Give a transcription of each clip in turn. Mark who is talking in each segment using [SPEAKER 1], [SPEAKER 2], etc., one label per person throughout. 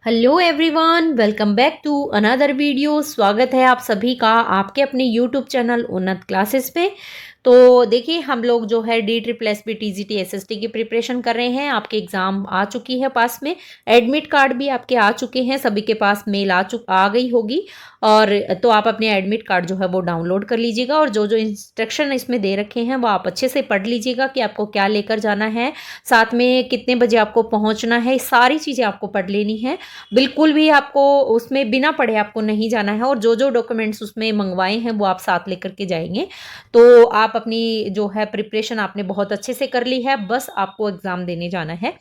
[SPEAKER 1] Hello everyone, welcome back to another video. स्वागत है आप सभी का आपके अपने यूट्यूब चैनल उन्नत क्लासेस पे। तो देखिए, हम लोग जो है DSSB TGT SST की प्रिपरेशन कर रहे हैं। आपके एग्ज़ाम आ चुकी है पास में, एडमिट कार्ड भी आपके आ चुके हैं, सभी के पास मेल आ गई होगी। और तो आप अपने एडमिट कार्ड जो है वो डाउनलोड कर लीजिएगा और जो जो इंस्ट्रक्शन इसमें दे रखे हैं वो आप अच्छे से पढ़ लीजिएगा कि आपको क्या लेकर जाना है, साथ में कितने बजे आपको पहुंचना है, सारी चीज़ें आपको पढ़ लेनी है। बिल्कुल भी आपको उसमें बिना पढ़े आपको नहीं जाना है और जो जो डॉक्यूमेंट्स उसमें मंगवाए हैं वो आप साथ लेकर के जाएंगे। तो आप अपनी जो है प्रिपरेशन आपने बहुत अच्छे से कर ली है, बस आपको एग्ज़ाम देने जाना है।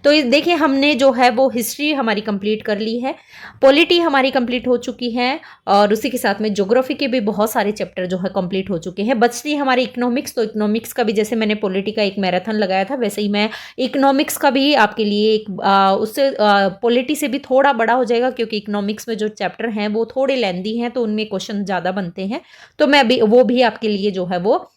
[SPEAKER 1] तो देखिए, हमने जो है वो हिस्ट्री हमारी कंप्लीट कर ली है, पॉलिटी हमारी कंप्लीट हो चुकी है और उसी के साथ में ज्योग्राफी के भी बहुत सारे चैप्टर जो है कंप्लीट हो चुके हैं। बचती है हमारी इकोनॉमिक्स। तो इकोनॉमिक्स का भी, जैसे मैंने पॉलिटी का एक मैराथन लगाया था, वैसे ही मैं इकोनॉमिक्स का भी आपके लिए एक उससे पॉलिटी से भी थोड़ा बड़ा हो जाएगा, क्योंकि इकोनॉमिक्स में जो चैप्टर हैं वो थोड़े लेंदी हैं, तो उनमें क्वेश्चन ज़्यादा बनते हैं। तो मैं भी वो भी आपके लिए जो है वो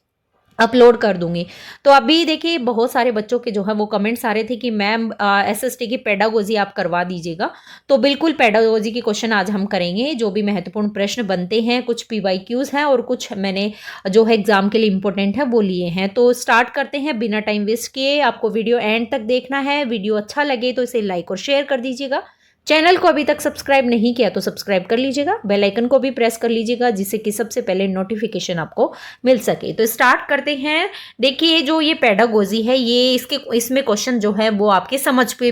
[SPEAKER 1] अपलोड कर दूंगी। तो अभी देखिए, बहुत सारे बच्चों के जो है वो कमेंट्स आ रहे थे कि मैम SST की पेडागोजी आप करवा दीजिएगा। तो बिल्कुल पेडागोजी के क्वेश्चन आज हम करेंगे। जो भी महत्वपूर्ण प्रश्न बनते हैं, कुछ PYQs हैं और कुछ मैंने जो है एग्जाम के लिए इंपॉर्टेंट है वो लिए हैं। तो स्टार्ट करते हैं बिना टाइम वेस्ट किए। आपको वीडियो एंड तक देखना है। वीडियो अच्छा लगे तो इसे लाइक और शेयर कर दीजिएगा। चैनल को अभी तक सब्सक्राइब नहीं किया तो सब्सक्राइब कर लीजिएगा, बेल आइकन को भी प्रेस कर लीजिएगा, जिससे कि सबसे पहले नोटिफिकेशन आपको मिल सके। तो स्टार्ट करते हैं। देखिए, जो ये पेडागोजी है, ये इसमें क्वेश्चन जो है वो आपके समझ पे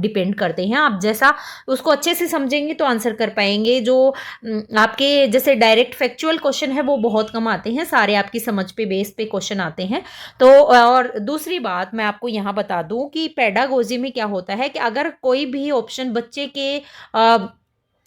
[SPEAKER 1] डिपेंड करते हैं। आप जैसा उसको अच्छे से समझेंगे तो आंसर कर पाएंगे। जो आपके जैसे डायरेक्ट फैक्चुअल क्वेश्चन है वो बहुत कम आते हैं, सारे आपकी समझ पे बेस पे क्वेश्चन आते हैं। तो और दूसरी बात मैं आपको यहाँ बता दूं कि पेडागोजी में क्या होता है कि अगर कोई भी ऑप्शन बच्चे के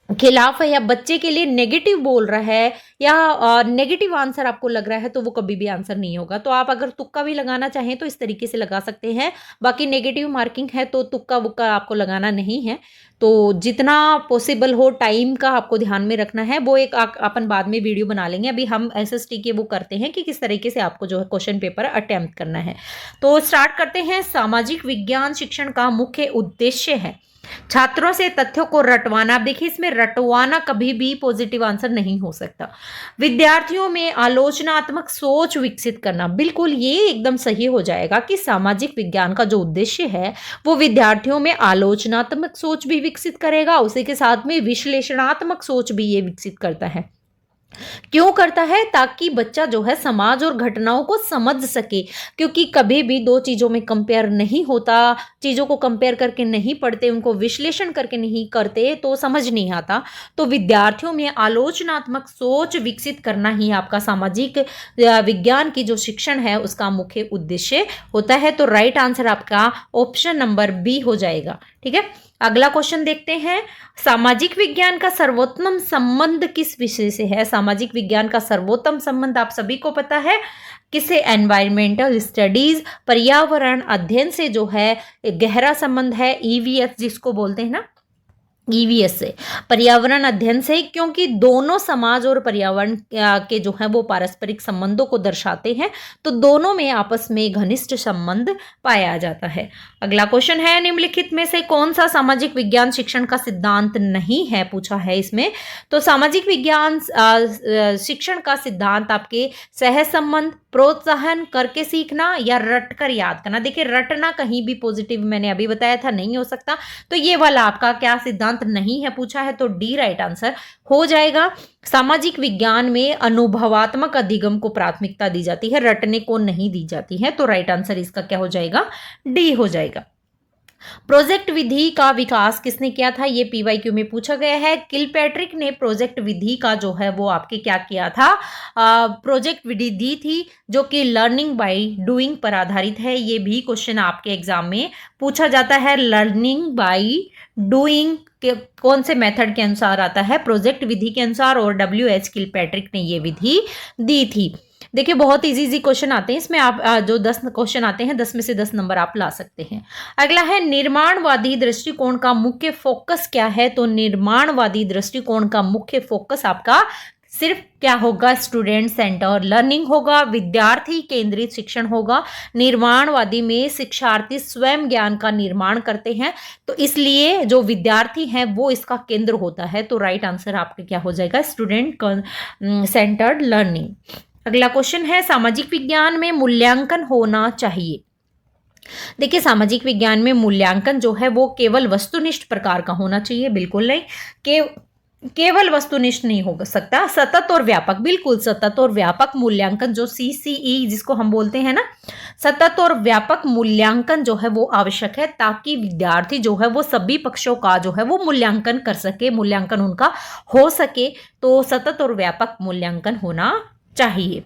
[SPEAKER 1] खिलाफ है या बच्चे के लिए नेगेटिव बोल रहा है या नेगेटिव आंसर आपको लग रहा है, तो वो कभी भी आंसर नहीं होगा। तो आप अगर तुक्का भी लगाना चाहें तो इस तरीके से लगा सकते हैं। बाकी नेगेटिव मार्किंग है तो तुक्का वुक्का आपको लगाना नहीं है। तो जितना पॉसिबल हो टाइम का आपको ध्यान में रखना है। वो एक अपन बाद में वीडियो बना लेंगे। अभी हम SST के वो करते हैं कि किस तरीके से आपको जो है क्वेश्चन पेपर अटेम्प्ट करना है। तो स्टार्ट करते हैं। सामाजिक विज्ञान शिक्षण का मुख्य उद्देश्य है छात्रों से तथ्यों को रटवाना। आप देखिए, इसमें रटवाना कभी भी पॉजिटिव आंसर नहीं हो सकता। विद्यार्थियों में आलोचनात्मक सोच विकसित करना, बिल्कुल ये एकदम सही हो जाएगा कि सामाजिक विज्ञान का जो उद्देश्य है वो विद्यार्थियों में आलोचनात्मक सोच भी विकसित करेगा, उसी के साथ में विश्लेषणात्मक सोच भी ये विकसित करता है। क्यों करता है? ताकि बच्चा जो है समाज और घटनाओं को समझ सके, क्योंकि कभी भी दो चीजों में कंपेयर नहीं होता। चीजों को कंपेयर करके नहीं पढ़ते, उनको विश्लेषण करके नहीं करते तो समझ नहीं आता। तो विद्यार्थियों में आलोचनात्मक सोच विकसित करना ही आपका सामाजिक विज्ञान की जो शिक्षण है उसका मुख्य उद्देश्य होता है। तो राइट आंसर आपका ऑप्शन नंबर बी हो जाएगा। ठीक है, अगला क्वेश्चन देखते हैं। सामाजिक विज्ञान का सर्वोत्तम संबंध किस विषय से है? सामाजिक विज्ञान का सर्वोत्तम संबंध आप सभी को पता है किससे? एनवायरमेंटल स्टडीज, पर्यावरण अध्ययन से जो है गहरा संबंध है। EVS जिसको बोलते हैं ना, EVS से, पर्यावरण अध्ययन से, क्योंकि दोनों समाज और पर्यावरण के जो है वो पारस्परिक संबंधों को दर्शाते हैं। तो दोनों में आपस में घनिष्ठ संबंध पाया जाता है। अगला क्वेश्चन है, निम्नलिखित में से कौन सा सामाजिक विज्ञान शिक्षण का सिद्धांत नहीं है? पूछा है इसमें। तो सामाजिक विज्ञान शिक्षण का सिद्धांत आपके सह संबंध, प्रोत्साहन, करके सीखना या रट कर याद करना। देखिए, रटना कहीं भी पॉजिटिव मैंने अभी बताया था नहीं हो सकता। तो ये वाला आपका क्या सिद्धांत नहीं है पूछा है, तो डी राइट आंसर हो जाएगा। सामाजिक विज्ञान में अनुभवात्मक अधिगम को प्राथमिकता दी जाती है, रटने को नहीं दी जाती है। तो राइट आंसर इसका क्या हो जाएगा? डी हो जाएगा। प्रोजेक्ट विधि का विकास किसने किया था? ये PYQ में पूछा गया है। किलपैट्रिक ने प्रोजेक्ट विधि का जो है वो आपके क्या किया था? प्रोजेक्ट विधि दी थी, जो कि लर्निंग बाय डूइंग पर आधारित है। ये भी क्वेश्चन आपके एग्जाम में पूछा जाता है। लर्निंग बाय डूइंग कौन से मेथड के अनुसार आता है? प्रोजेक्ट विधि के अनुसार, और WH किलपैट्रिक ने ये विधि दी थी। देखिए, बहुत इजी क्वेश्चन आते हैं इसमें। आप जो 10 क्वेश्चन आते हैं, 10 में से 10 नंबर आप ला सकते हैं। अगला है, निर्माणवादी दृष्टिकोण का मुख्य फोकस क्या है? तो निर्माणवादी दृष्टिकोण का मुख्य फोकस आपका सिर्फ क्या होगा, स्टूडेंट सेंटर लर्निंग होगा, विद्यार्थी केंद्रित शिक्षण होगा। निर्माणवादी में शिक्षार्थी स्वयं ज्ञान का निर्माण करते हैं, तो इसलिए जो विद्यार्थी हैं वो इसका केंद्र होता है। तो राइट आंसर आपका क्या हो जाएगा, स्टूडेंट सेंटर्ड लर्निंग। अगला क्वेश्चन है, सामाजिक विज्ञान में मूल्यांकन होना चाहिए। देखिए, सामाजिक विज्ञान में मूल्यांकन जो है वो केवल वस्तुनिष्ठ प्रकार का होना चाहिए, बिल्कुल नहीं। केवल वस्तुनिष्ठ नहीं हो सकता, सतत और व्यापक, बिल्कुल सतत और व्यापक मूल्यांकन, जो CCE जिसको हम बोलते हैं ना, सतत और व्यापक मूल्यांकन जो है वो आवश्यक है, ताकि विद्यार्थी जो है वो सभी पक्षों का जो है वो मूल्यांकन कर सके, मूल्यांकन उनका हो सके। तो सतत और व्यापक मूल्यांकन होना चाहिए।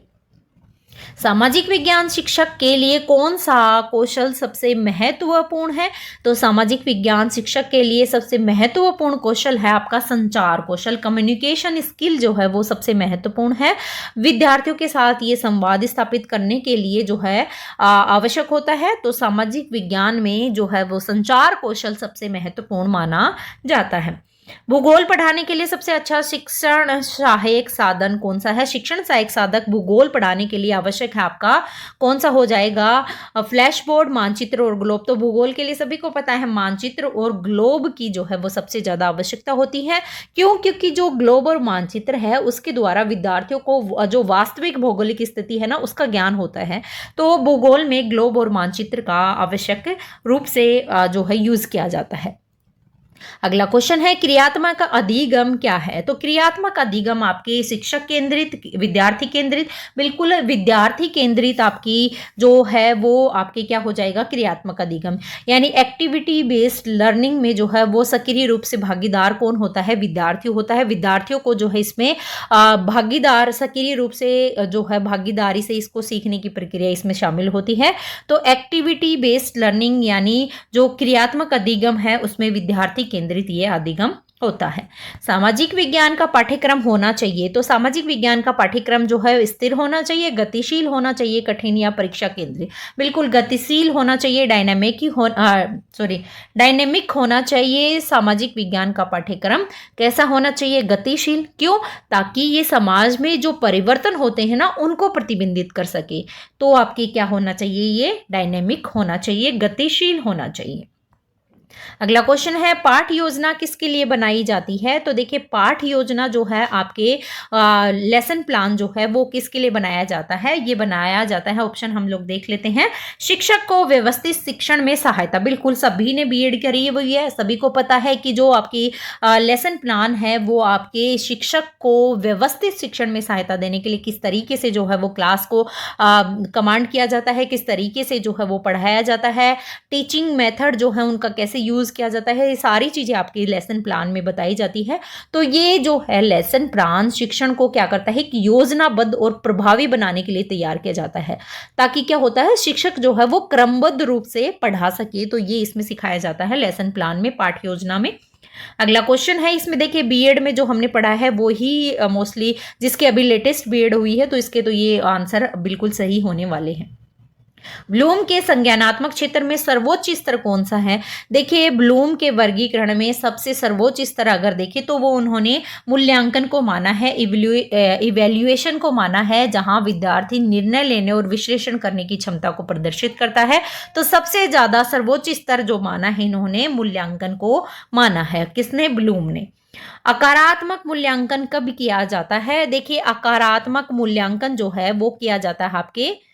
[SPEAKER 1] सामाजिक विज्ञान शिक्षक के लिए कौन सा कौशल सबसे महत्वपूर्ण है? तो सामाजिक विज्ञान शिक्षक के लिए सबसे महत्वपूर्ण कौशल है आपका संचार कौशल, कम्युनिकेशन स्किल जो है वो सबसे महत्वपूर्ण है। विद्यार्थियों के साथ ये संवाद स्थापित करने के लिए जो है आवश्यक होता है। तो सामाजिक विज्ञान में जो है वो संचार कौशल सबसे महत्वपूर्ण माना जाता है। भूगोल पढ़ाने के लिए सबसे अच्छा शिक्षण सहायक साधन कौन सा है? शिक्षण सहायक साधक भूगोल पढ़ाने के लिए आवश्यक है आपका कौन सा हो जाएगा? फ्लैश बोर्ड, मानचित्र और ग्लोब। तो भूगोल के लिए सभी को पता है मानचित्र और ग्लोब की जो है वो सबसे ज्यादा आवश्यकता होती है। क्यों? क्योंकि जो ग्लोब और मानचित्र है उसके द्वारा विद्यार्थियों को जो वास्तविक भौगोलिक स्थिति है ना उसका ज्ञान होता है। तो भूगोल में ग्लोब और मानचित्र का आवश्यक रूप से जो है यूज किया जाता है। अगला क्वेश्चन है, क्रियात्मक अधिगम क्या है? तो क्रियात्मक अधिगम आपके शिक्षक केंद्रित, विद्यार्थी केंद्रित, बिल्कुल विद्यार्थी केंद्रित आपकी जो है वो आपके क्या हो जाएगा, क्रियात्मक अधिगम। यानी एक्टिविटी बेस्ड लर्निंग में जो है वो सक्रिय रूप से भागीदार कौन होता है? विद्यार्थी होता है। विद्यार्थियों को जो है इसमें भागीदार, सक्रिय रूप से जो है भागीदारी से इसको सीखने की प्रक्रिया इसमें शामिल होती है। तो एक्टिविटी बेस्ड लर्निंग यानी जो क्रियात्मक अधिगम है उसमें विद्यार्थी केंद्रित ये अधिगम होता है। सामाजिक विज्ञान का पाठ्यक्रम होना चाहिए। तो सामाजिक विज्ञान का पाठ्यक्रम जो है स्थिर होना चाहिए, गतिशील होना चाहिए, कठिन या परीक्षा केंद्रित। बिल्कुल गतिशील होना चाहिए, डायनेमिक होना चाहिए। सामाजिक विज्ञान का पाठ्यक्रम कैसा होना चाहिए? गतिशील। क्यों? ताकि ये समाज में जो परिवर्तन होते हैं ना उनको प्रतिबिंबित कर सके। तो आपकी क्या होना चाहिए? ये डायनेमिक होना चाहिए, गतिशील होना चाहिए। अगला क्वेश्चन है, पाठ योजना किसके लिए बनाई जाती है? तो देखिए, पाठ योजना जो है आपके लेसन प्लान जो है वो किसके लिए बनाया जाता है? ये बनाया जाता है, ऑप्शन हम लोग देख लेते हैं, शिक्षक को व्यवस्थित शिक्षण में सहायता। बिल्कुल सभी ने बीएड करी हुई है, सभी को पता है कि जो आपकी लेसन प्लान है वो आपके शिक्षक को व्यवस्थित शिक्षण में सहायता देने के लिए किस तरीके से जो है वो क्लास को कमांड किया जाता है, किस तरीके से जो है वो पढ़ाया जाता है, टीचिंग मेथड जो है उनका कैसे यूज किया जाता है, ये सारी चीजें आपकी लेसन प्लान में बताई जाती है। तो ये जो है लेसन प्लान शिक्षण को क्या करता है कि योजनाबद्ध और प्रभावी बनाने के लिए तैयार किया जाता है, ताकि क्या होता है शिक्षक जो है वो क्रमबद्ध रूप से पढ़ा सके। तो ये इसमें सिखाया जाता है लेसन प्लान में, पाठ योजना में। अगला क्वेश्चन है, इसमें देखिए बीएड में जो हमने पढ़ा है वो ही मोस्टली जिसके अभी लेटेस्ट बीएड हुई है, तो इसके तो ये आंसर बिल्कुल सही होने वाले हैं। ब्लूम के संज्ञानात्मक क्षेत्र में सर्वोच्च स्तर कौन सा है? देखिए, ब्लूम के वर्गीकरण में सबसे सर्वोच्च स्तर अगर देखें तो वो उन्होंने मूल्यांकन को माना है, इवैल्यूएशन को माना है, जहां विद्यार्थी निर्णय लेने और विश्लेषण करने की क्षमता को प्रदर्शित करता है। तो सबसे ज्यादा सर्वोच्च स्तर जो माना है इन्होंने मूल्यांकन को माना है। किसने? ब्लूम ने। अकारात्मक मूल्यांकन कब किया जाता है? देखिए, अकारात्मक मूल्यांकन जो है वो किया जाता है आपके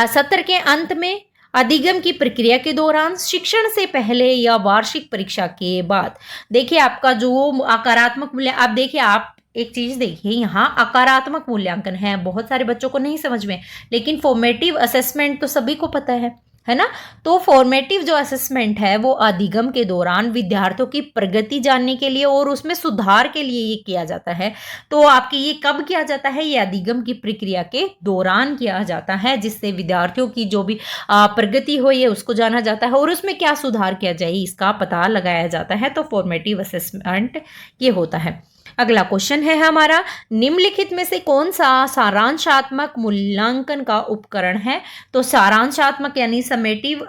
[SPEAKER 1] सत्र के अंत में, अधिगम की प्रक्रिया के दौरान, शिक्षण से पहले या वार्षिक परीक्षा के बाद। देखिए, आपका जो अकारात्मक मूल्य, आप देखिए, आप एक चीज देखिए, यहाँ अकारात्मक मूल्यांकन है, बहुत सारे बच्चों को नहीं समझ में, लेकिन फॉर्मेटिव असेसमेंट तो सभी को पता है ना। तो फॉर्मेटिव जो असेसमेंट है वो अधिगम के दौरान विद्यार्थियों की प्रगति जानने के लिए और उसमें सुधार के लिए ये किया जाता है। तो आपकी ये कब किया जाता है? ये अधिगम की प्रक्रिया के दौरान किया जाता है, जिससे विद्यार्थियों की जो भी प्रगति हो ये उसको जाना जाता है और उसमें क्या सुधार किया जाए इसका पता लगाया जाता है। तो फॉर्मेटिव असेसमेंट ये होता है। अगला क्वेश्चन है हमारा, निम्नलिखित में से कौन सा सारांशात्मक मूल्यांकन का उपकरण है? तो सारांशात्मक यानी समेटिव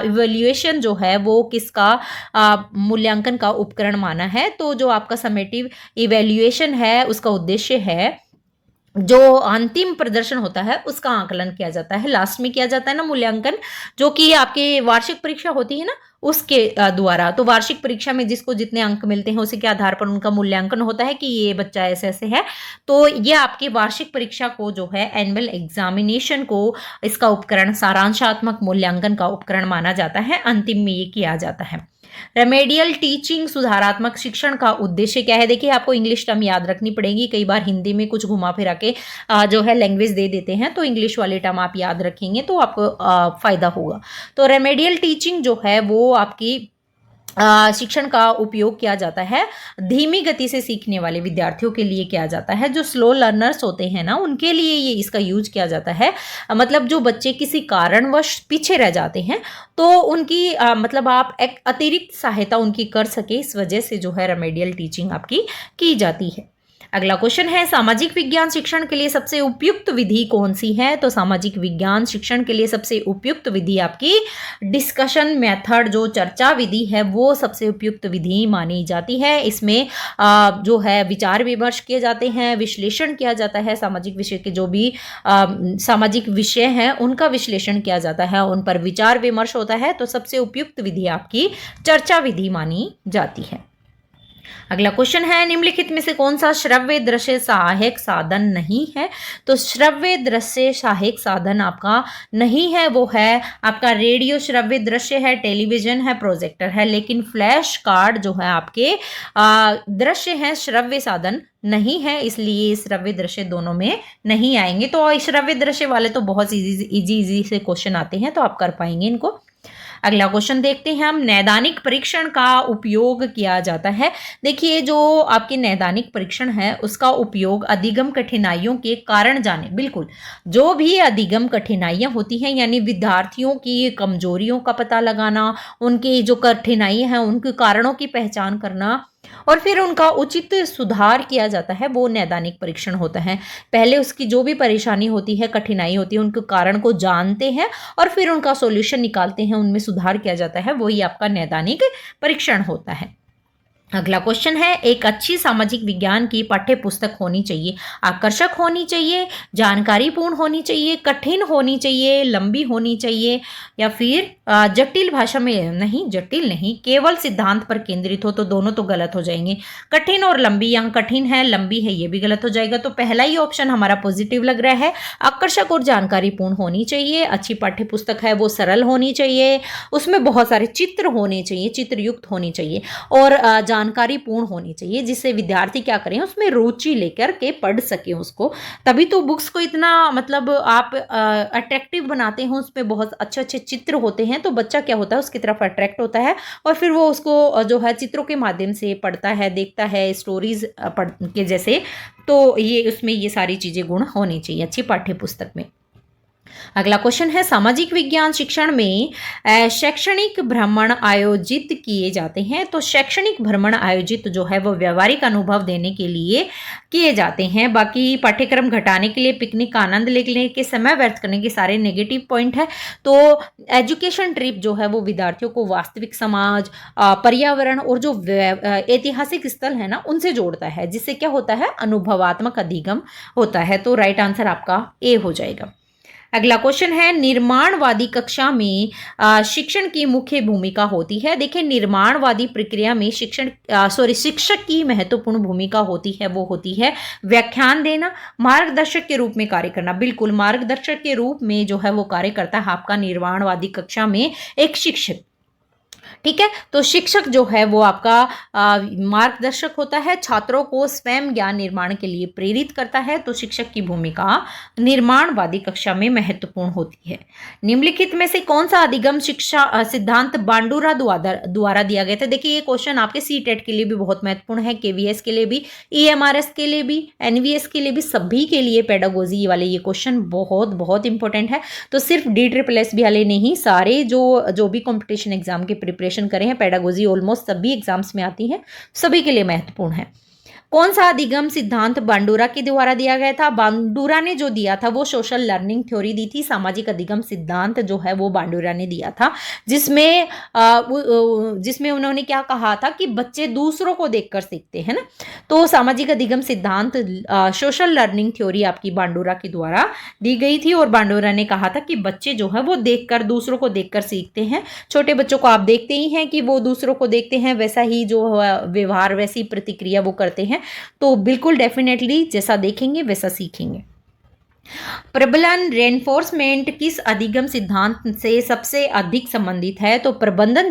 [SPEAKER 1] इवैल्यूएशन जो है वो किसका मूल्यांकन का उपकरण माना है? तो जो आपका समेटिव इवैल्यूएशन है उसका उद्देश्य है जो अंतिम प्रदर्शन होता है उसका आकलन किया जाता है, लास्ट में किया जाता है ना मूल्यांकन, जो कि आपके वार्षिक परीक्षा होती है ना उसके द्वारा। तो वार्षिक परीक्षा में जिसको जितने अंक मिलते हैं उसी के आधार पर उनका मूल्यांकन होता है कि ये बच्चा ऐसे ऐसे है। तो ये आपकी वार्षिक परीक्षा को जो है एनुअल एग्जामिनेशन को इसका उपकरण सारांशात्मक मूल्यांकन का उपकरण माना जाता है, अंतिम में ये किया जाता है। रेमेडियल टीचिंग सुधारात्मक शिक्षण का उद्देश्य क्या है? देखिए आपको इंग्लिश टर्म याद रखनी पड़ेगी, कई बार हिंदी में कुछ घुमा फिरा के जो है लैंग्वेज दे देते हैं, तो इंग्लिश वाले टर्म आप याद रखेंगे तो आपको फायदा होगा। तो रेमेडियल टीचिंग जो है वो आपकी शिक्षण का उपयोग किया जाता है धीमी गति से सीखने वाले विद्यार्थियों के लिए किया जाता है, जो स्लो लर्नर्स होते हैं ना उनके लिए ये इसका यूज किया जाता है। मतलब जो बच्चे किसी कारणवश पीछे रह जाते हैं तो उनकी मतलब आप एक अतिरिक्त सहायता उनकी कर सके, इस वजह से जो है रेमेडियल टीचिंग आपकी की जाती है। अगला क्वेश्चन है, सामाजिक विज्ञान शिक्षण के लिए सबसे उपयुक्त विधि कौन सी है? तो सामाजिक विज्ञान शिक्षण के लिए सबसे उपयुक्त विधि आपकी डिस्कशन मेथड, जो चर्चा विधि है वो सबसे उपयुक्त विधि मानी जाती है। इसमें जो है विचार विमर्श किए जाते हैं, विश्लेषण किया जाता है, सामाजिक विषय के जो भी सामाजिक विषय हैं उनका विश्लेषण किया जाता है, उन पर विचार विमर्श होता है। तो सबसे उपयुक्त विधि आपकी चर्चा विधि मानी जाती है। अगला क्वेश्चन है, निम्नलिखित में से कौन सा श्रव्य दृश्य सहायक साधन नहीं है? तो श्रव्य दृश्य सहायक साधन आपका नहीं है, वो है आपका रेडियो श्रव्य दृश्य है, टेलीविजन है, प्रोजेक्टर है, लेकिन फ्लैश कार्ड जो है आपके दृश्य है, श्रव्य साधन नहीं है, इसलिए श्रव्य दृश्य दोनों में नहीं आएंगे। तो श्रव्य दृश्य वाले तो बहुत इजी से क्वेश्चन आते हैं, तो आप कर पाएंगे इनको। अगला क्वेश्चन देखते हैं हम, नैदानिक परीक्षण का उपयोग किया जाता है। देखिए जो आपके नैदानिक परीक्षण है उसका उपयोग अधिगम कठिनाइयों के कारण जाने, बिल्कुल जो भी अधिगम कठिनाइयां होती हैं यानी विद्यार्थियों की कमजोरियों का पता लगाना, उनकी जो कठिनाई है उनके कारणों की पहचान करना और फिर उनका उचित सुधार किया जाता है, वो नैदानिक परीक्षण होता है। पहले उसकी जो भी परेशानी होती है, कठिनाई होती है, उनके कारण को जानते हैं और फिर उनका सॉल्यूशन निकालते हैं, उनमें सुधार किया जाता है, वही आपका नैदानिक परीक्षण होता है। अगला क्वेश्चन है, एक अच्छी सामाजिक विज्ञान की पाठ्य पुस्तक होनी चाहिए, आकर्षक होनी चाहिए, जानकारीपूर्ण होनी चाहिए, कठिन होनी चाहिए, लंबी होनी चाहिए या फिर जटिल भाषा में नहीं, जटिल नहीं, केवल सिद्धांत पर केंद्रित हो, तो दोनों तो गलत हो जाएंगे। कठिन और लंबी, यहाँ कठिन है लंबी है ये भी गलत हो जाएगा, तो पहला ही ऑप्शन हमारा पॉजिटिव लग रहा है। आकर्षक और जानकारीपूर्ण होनी चाहिए, अच्छी पाठ्य पुस्तक है वो सरल होनी चाहिए, उसमें बहुत सारे चित्र होने चाहिए, चित्रयुक्त होनी चाहिए और जानकारीपूर्ण होनी चाहिए, जिससे विद्यार्थी क्या करें उसमें रुचि लेकर के पढ़ सके उसको, तभी तो बुक्स को इतना मतलब आप अट्रैक्टिव बनाते हैं, उसमें बहुत अच्छे अच्छे चित्र होते हैं, तो बच्चा क्या होता है उसकी तरफ अट्रैक्ट होता है और फिर वो उसको जो है चित्रों के माध्यम से पढ़ता है, देखता है, स्टोरीज पढ़ के जैसे, तो ये उसमें ये सारी चीजें गुण होनी चाहिए अच्छी पाठ्य पुस्तक में। अगला क्वेश्चन है, सामाजिक विज्ञान शिक्षण में शैक्षणिक भ्रमण आयोजित किए जाते हैं। तो शैक्षणिक भ्रमण आयोजित जो है वो व्यवहारिक अनुभव देने के लिए किए जाते हैं, बाकी पाठ्यक्रम घटाने के लिए, पिकनिक का आनंद लेने के, समय व्यर्थ करने के सारे नेगेटिव पॉइंट है। तो एजुकेशन ट्रिप जो है वो विद्यार्थियों को वास्तविक समाज, पर्यावरण और जो ऐतिहासिक स्थल है ना उनसे जोड़ता है, जिससे क्या होता है अनुभवात्मक अधिगम होता है। तो राइट आंसर आपका ए हो जाएगा। अगला क्वेश्चन है, निर्माणवादी कक्षा में शिक्षण की मुख्य भूमिका होती है। देखिए निर्माणवादी प्रक्रिया में शिक्षक की महत्वपूर्ण भूमिका होती है, वो होती है व्याख्यान देना, मार्गदर्शक के रूप में कार्य करना। बिल्कुल मार्गदर्शक के रूप में जो है वो कार्य करता है आपका निर्माणवादी कक्षा में एक शिक्षक, ठीक है। तो शिक्षक जो है वो आपका मार्गदर्शक होता है, छात्रों को स्वयं ज्ञान निर्माण के लिए प्रेरित करता है। तो शिक्षक की भूमिका निर्माणवादी कक्षा में महत्वपूर्ण होती है। निम्नलिखित में से कौन सा अधिगम शिक्षा सिद्धांत बांडुरा द्वारा दिया गया था? देखिए ये क्वेश्चन आपके सीटेट के लिए भी बहुत महत्वपूर्ण है, केवीएस के लिए भी, ईएमआरएस के लिए भी, एनवीएस के लिए भी, सभी के लिए पेडागोजी वाले ये क्वेश्चन बहुत बहुत इंपॉर्टेंट है। तो सिर्फ DSSS वाले नहीं, सारे जो भी कॉम्पिटिशन एग्जाम के प्रिपरेशन करें हैं, पेडागोजी ऑलमोस्ट सभी एग्जाम्स में आती है, सभी के लिए महत्वपूर्ण है। कौन सा अधिगम सिद्धांत बांडुरा के द्वारा दिया गया था? बांडुरा ने जो दिया था वो सोशल लर्निंग थ्योरी दी थी। सामाजिक अधिगम सिद्धांत जो है वो बांडुरा ने दिया था, जिसमें उन्होंने क्या कहा था कि बच्चे दूसरों को देखकर सीखते हैं ना। तो सामाजिक अधिगम सिद्धांत सोशल लर्निंग थ्योरी आपकी बांडुरा के द्वारा दी गई थी, और बांडुरा ने कहा था कि बच्चे जो है वो देखकर, दूसरों को देखकर सीखते हैं। छोटे बच्चों को आप देखते ही हैं कि वो दूसरों को देखते हैं, वैसा ही जो व्यवहार, वैसी प्रतिक्रिया वो करते हैं। तो बिल्कुल डेफिनेटली जैसा देखेंगे वैसा सीखेंगे। प्रबलन रेनफोर्समेंट किस अधिगम सिद्धांत से सबसे अधिक संबंधित है? तो प्रबलन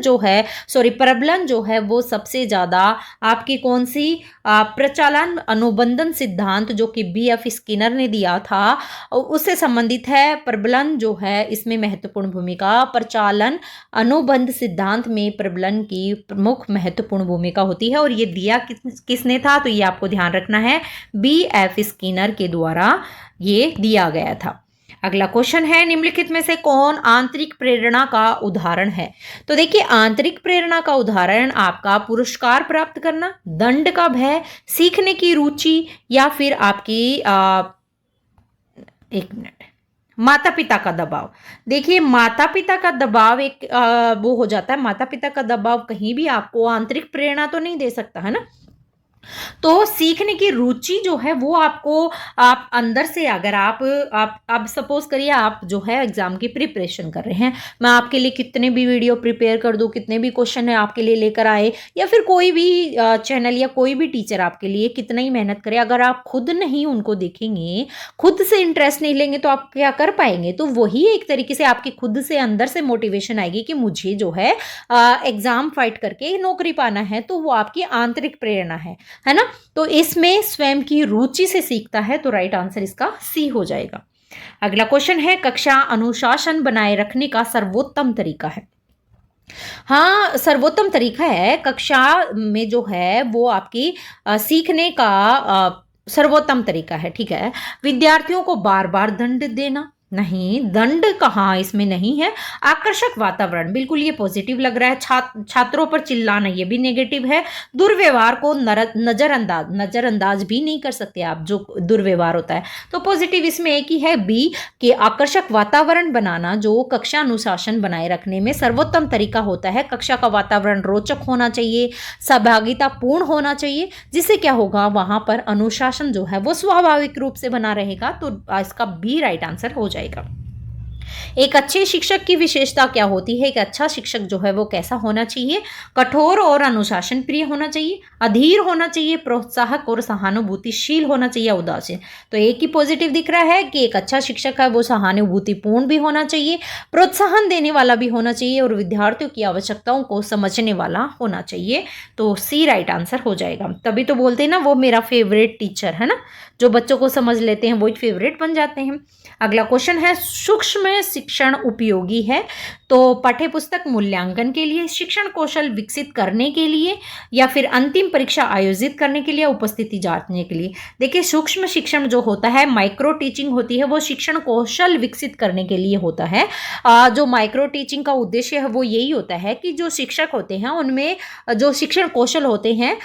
[SPEAKER 1] जो है वो सबसे ज्यादा आपकी कौन सी प्रचालन अनुबंधन सिद्धांत जो कि BF स्किनर ने दिया था उससे संबंधित है। प्रबलन जो है इसमें महत्वपूर्ण भूमिका, प्रचालन अनुबंध सिद्धांत में प्रबलन की प्रमुख महत्वपूर्ण भूमिका होती है, और ये दिया किसने था? तो ये आपको ध्यान रखना है, BF स्किनर के द्वारा ये दिया गया था। अगला क्वेश्चन है, निम्नलिखित में से कौन आंतरिक प्रेरणा का उदाहरण है? तो देखिए, आंतरिक प्रेरणा का उदाहरण आपका पुरस्कार प्राप्त करना, दंड का भय, सीखने की रुचि, या फिर आपकी माता पिता का दबाव। देखिए, माता पिता का दबाव एक वो हो जाता है, माता पिता का दबाव कहीं भी आपको आंतरिक प्रेरणा तो नहीं दे सकता है ना। तो सीखने की रुचि जो है वो आपको, आप अंदर से, अगर आप सपोज करिए आप जो है एग्जाम की प्रिपरेशन कर रहे हैं, मैं आपके लिए कितने भी वीडियो प्रिपेयर कर दूं, कितने भी क्वेश्चन है आपके लिए लेकर आए, या फिर कोई भी चैनल या कोई भी टीचर आपके लिए कितना ही मेहनत करे, अगर आप खुद नहीं उनको देखेंगे, खुद से इंटरेस्ट नहीं लेंगे, तो आप क्या कर पाएंगे? तो वही एक तरीके से आपकी खुद से अंदर से मोटिवेशन आएगी कि मुझे जो है एग्जाम फाइट करके नौकरी पाना है, तो वो आपकी आंतरिक प्रेरणा है ना। तो इसमें स्वयं की रुचि से सीखता है, तो राइट आंसर इसका सी हो जाएगा। अगला क्वेश्चन है, कक्षा अनुशासन बनाए रखने का सर्वोत्तम तरीका है? हाँ, सर्वोत्तम तरीका है कक्षा में जो है वो आपकी सीखने का सर्वोत्तम तरीका है। ठीक है, विद्यार्थियों को बार बार दंड देना नहीं, दंड कहाँ इसमें नहीं है। आकर्षक वातावरण, बिल्कुल ये पॉजिटिव लग रहा है। छात्रों पर चिल्लाना, ये भी नेगेटिव है। दुर्व्यवहार को नजरअंदाज भी नहीं कर सकते आप, जो दुर्व्यवहार होता है। तो पॉजिटिव इसमें एक ही है, बी, कि आकर्षक वातावरण बनाना जो कक्षा अनुशासन बनाए रखने में सर्वोत्तम तरीका होता है। कक्षा का वातावरण रोचक होना चाहिए, सहभागिता पूर्ण होना चाहिए, जिससे क्या होगा, वहां पर अनुशासन जो है वो स्वाभाविक रूप से बना रहेगा। तो इसका बी राइट आंसर हो जाएगा। एक अच्छे शिक्षक की विशेषता क्या होती है? एक अच्छा शिक्षक जो है वो कैसा होना चाहिए? कठोर और अनुशासन प्रिय होना चाहिए, अधीर होना चाहिए, प्रोत्साहक और सहानुभूतिशील होना चाहिए, उदासीन। तो एक ही पॉजिटिव दिख रहा है कि एक अच्छा शिक्षक है वो सहानुभूतिपूर्ण भी होना चाहिए, प्रोत्साहन देने वाला भी होना चाहिए, और विद्यार्थियों की आवश्यकताओं को समझने वाला होना चाहिए। तो सी राइट आंसर हो जाएगा। तभी तो बोलते हैं ना, वो मेरा फेवरेट टीचर है ना, जो बच्चों को समझ लेते हैं वो फेवरेट बन जाते हैं। अगला क्वेश्चन है, सूक्ष्म शिक्षण उपयोगी है? तो पाठ्यपुस्तक मूल्यांकन के लिए, शिक्षण कौशल विकसित करने के लिए, या फिर अंतिम परीक्षा आयोजित करने के लिए, उपस्थिति जांचने के लिए। देखिए, सूक्ष्म शिक्षण जो होता है, माइक्रो टीचिंग होती है, वो शिक्षण कौशल विकसित करने के लिए होता है। जो माइक्रो टीचिंग का उद्देश्य है वो यही होता है कि जो शिक्षक होते हैं उनमें जो शिक्षण कौशल होते हैं,